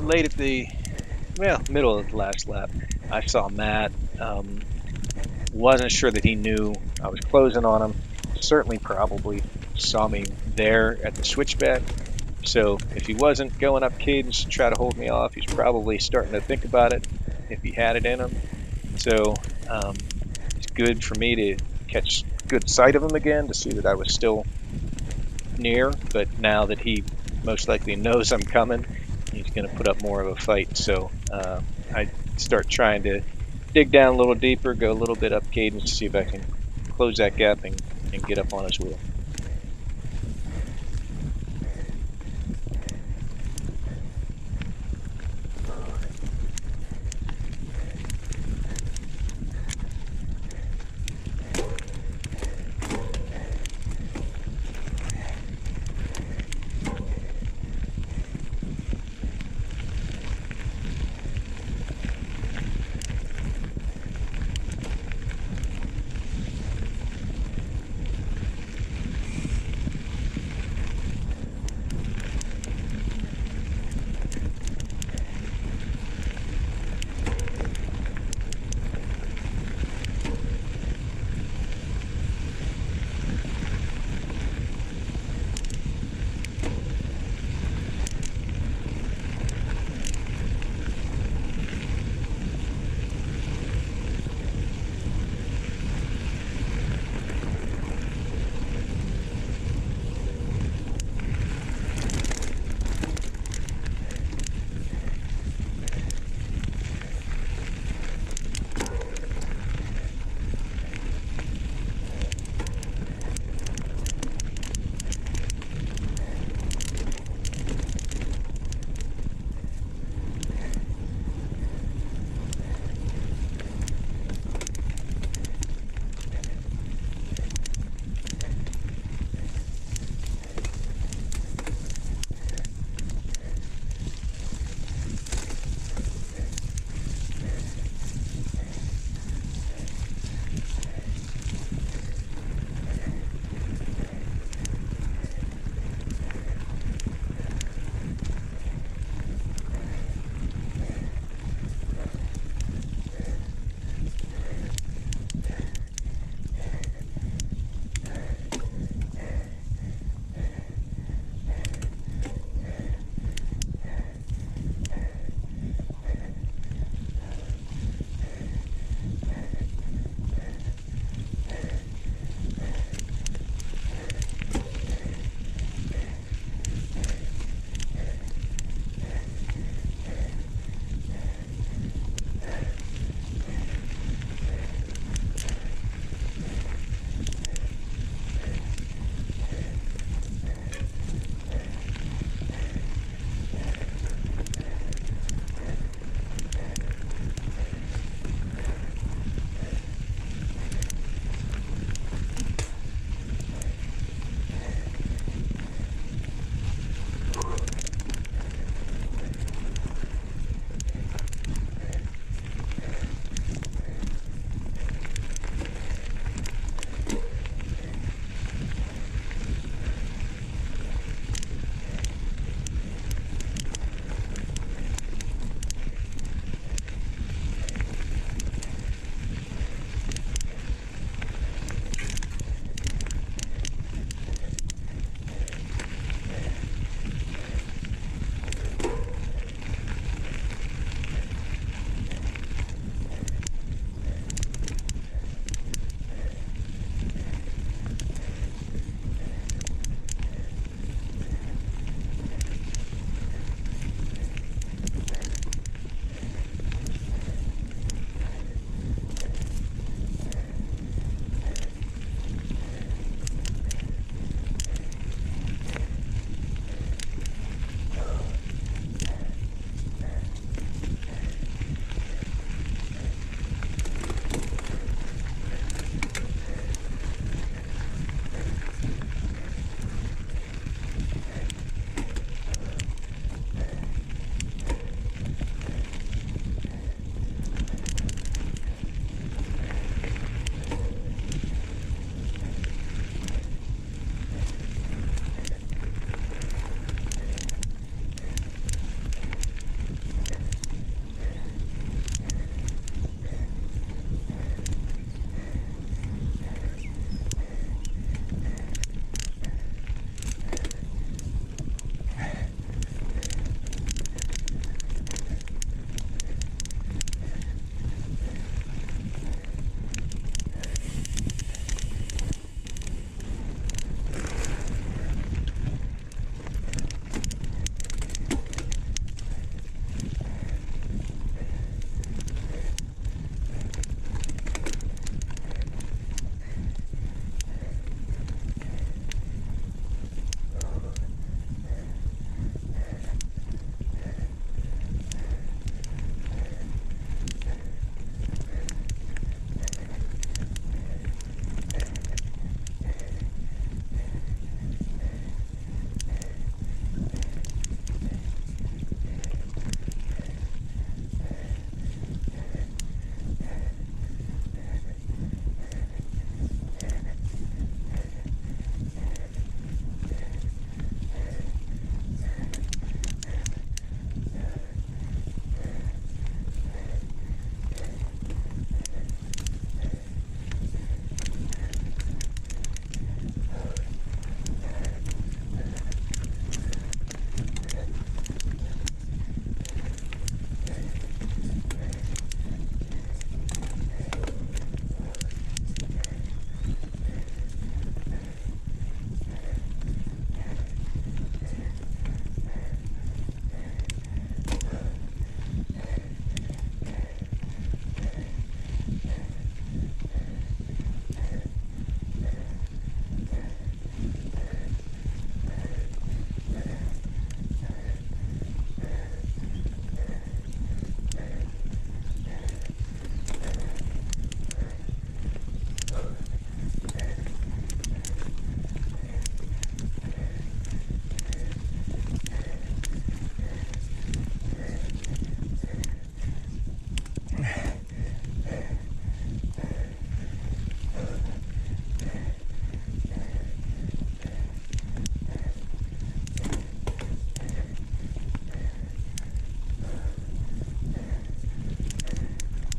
late at the middle of the last lap, I saw Matt. Wasn't sure that he knew I was closing on him. Certainly, probably saw me there at the switchback. So if he wasn't going up cadence to try to hold me off, he's probably starting to think about it if he had it in him. So it's good for me to catch good sight of him again to see that I was still near. But now that he most likely knows I'm coming, he's going to put up more of a fight. So I start trying to dig down a little deeper, go a little bit up cadence to see if I can close that gap and get up on his wheel.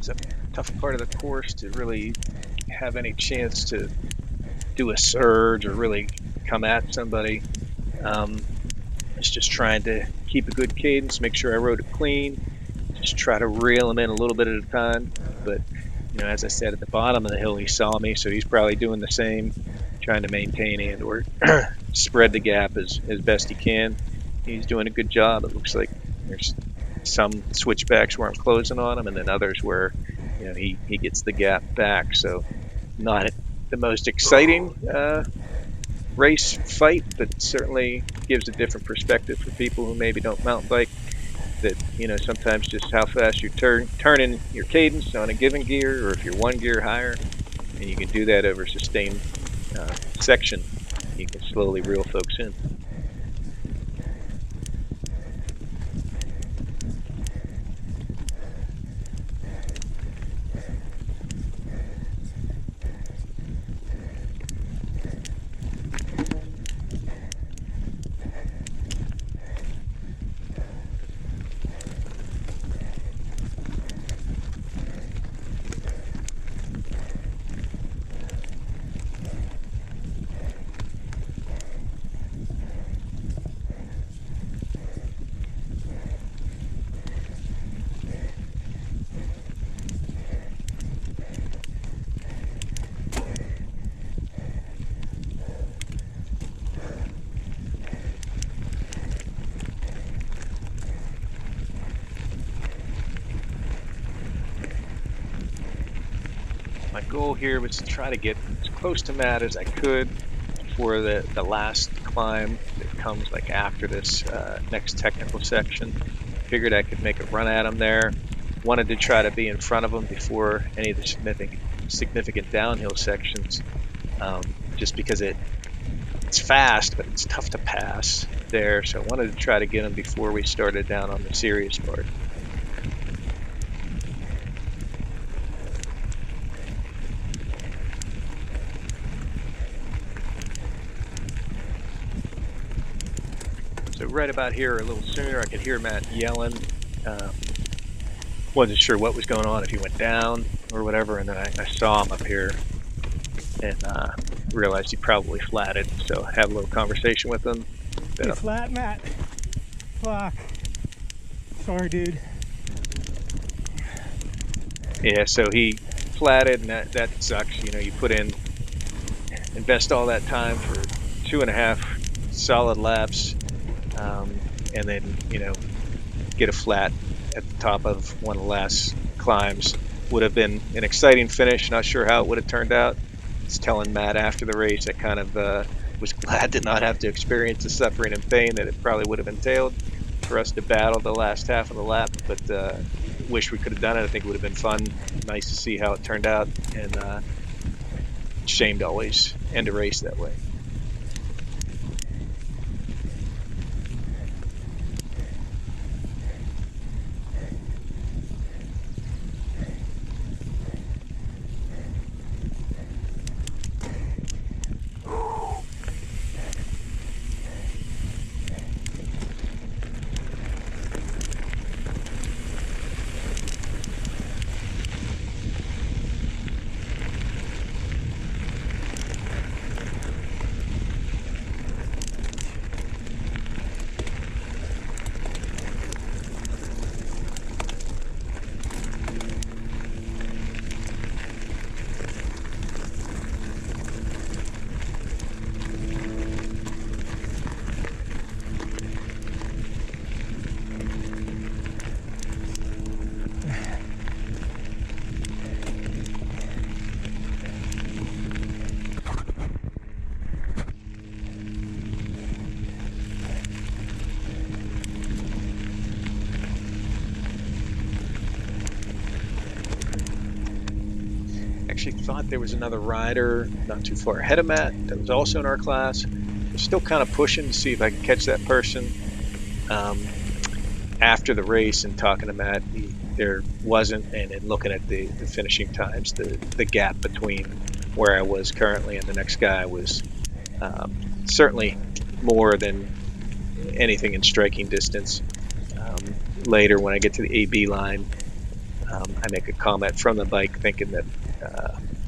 it's a tough part of the course to really have any chance to do a surge or really come at somebody. It's just trying to keep a good cadence, make sure I rode it clean, just try to reel him in a little bit at a time. But, you know, as I said, at the bottom of the hill, he saw me, so he's probably doing the same, trying to maintain and or spread the gap as best he can. He's doing a good job. It looks like there's some switchbacks where I'm closing on him, and then others where, you know, he gets the gap back. So not the most exciting race fight, but certainly gives a different perspective for people who maybe don't mountain bike. That, you know, sometimes just how fast you turning your cadence on a given gear, or if you're one gear higher, and you can do that over a sustained section, you can slowly reel folks in. My goal here was to try to get as close to Matt as I could for the last climb that comes like after this next technical section. Figured I could make a run at him there. Wanted to try to be in front of him before any of the significant downhill sections, just because it's fast, but it's tough to pass there. So I wanted to try to get him before we started down on the serious part. So right about here, a little sooner, I could hear Matt yelling. Wasn't sure what was going on, if he went down or whatever, and then I saw him up here and realized he probably flatted. So I had a little conversation with him. You flat, Matt? Fuck. Sorry, dude. Yeah, so he flatted, and that sucks. You know, you invest all that time for 2.5 solid laps, and then, you know, get a flat at the top of one of the last climbs. Would have been an exciting finish. Not sure how it would have turned out. I was telling Matt after the race, I kind of was glad to not have to experience the suffering and pain that it probably would have entailed for us to battle the last half of the lap, but wish we could have done it. I think it would have been fun. Nice to see how it turned out, and shame to always end a race that way. Actually thought there was another rider not too far ahead of Matt that was also in our class. Was still kind of pushing to see if I could catch that person. After the race and talking to Matt, there wasn't, and in looking at the finishing times, the gap between where I was currently and the next guy was certainly more than anything in striking distance. Later, when I get to the AB line, I make a comment from the bike thinking that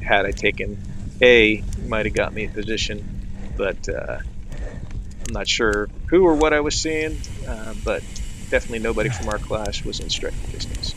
had I taken A, might have got me a position, but I'm not sure who or what I was seeing, but definitely nobody from our class was in striking distance.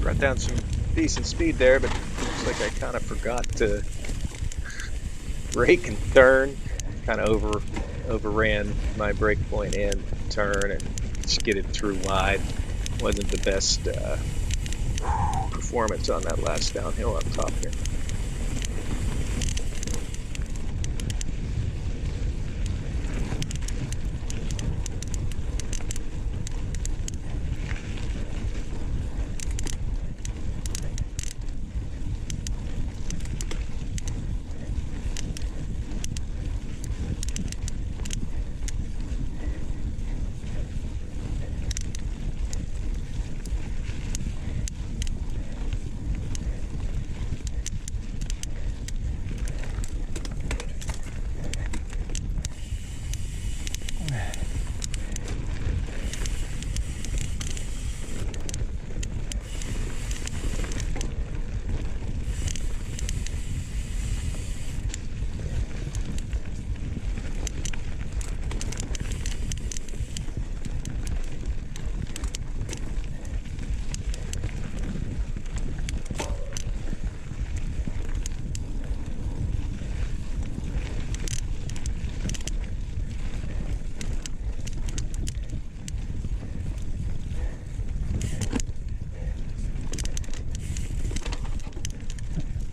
Brought down some decent speed there, but looks like I kind of forgot to brake and turn. Kind of overran my brake point and turn and skidded through wide. Wasn't the best performance on that last downhill up top here.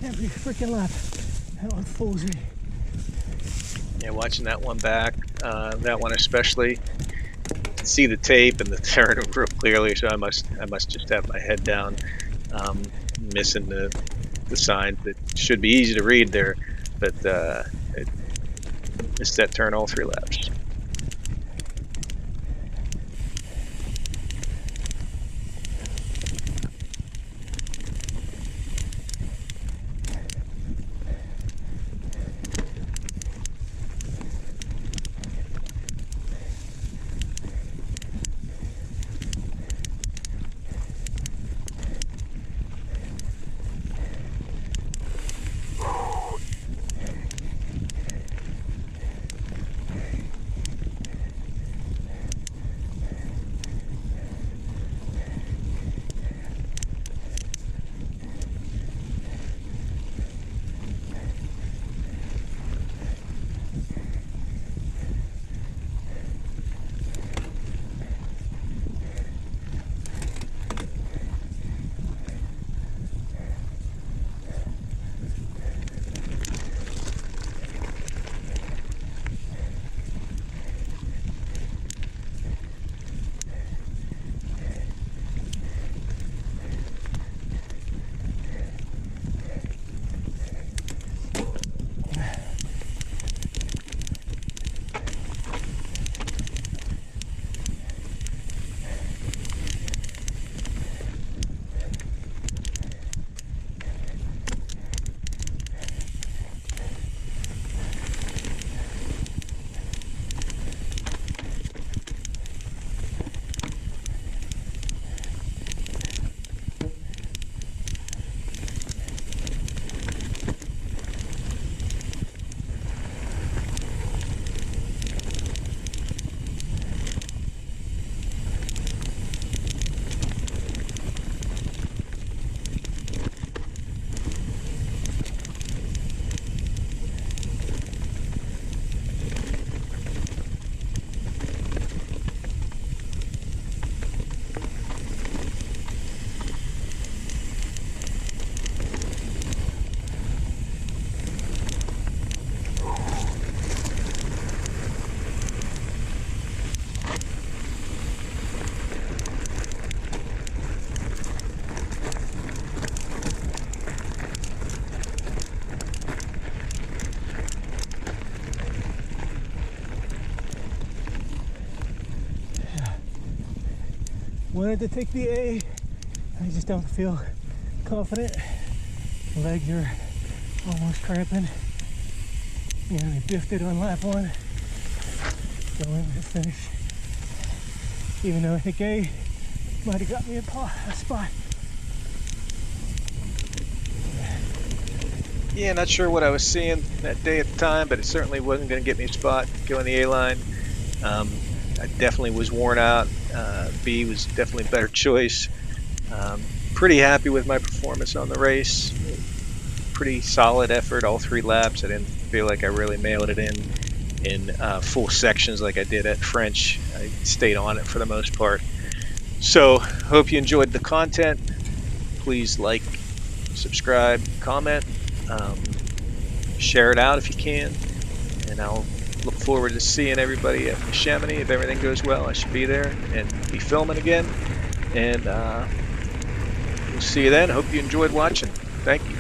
Every freaking lap, that one fools me. Yeah, watching that one back, that one especially, see the tape and the turn real clearly, so I must just have my head down, missing the signs that should be easy to read there, but it missed that turn all 3 laps. Wanted to take the A. I just don't feel confident. Legs are almost cramping. You know, I drifted on lap 1. Going to finish. Even though I think A might have got me a spot. Yeah, not sure what I was seeing that day at the time, but it certainly wasn't going to get me a spot going the A line. I definitely was worn out. B was definitely a better choice. Pretty happy with my performance on the race. Pretty solid effort all 3 laps. I didn't feel like I really mailed it in full sections like I did at French. I stayed on it for the most part. So hope you enjoyed the content. Please like, subscribe, comment, share it out if you can, and I'll look forward to seeing everybody at Chamonix. If everything goes well, I should be there and be filming again, and we'll see you then. Hope you enjoyed watching. Thank you.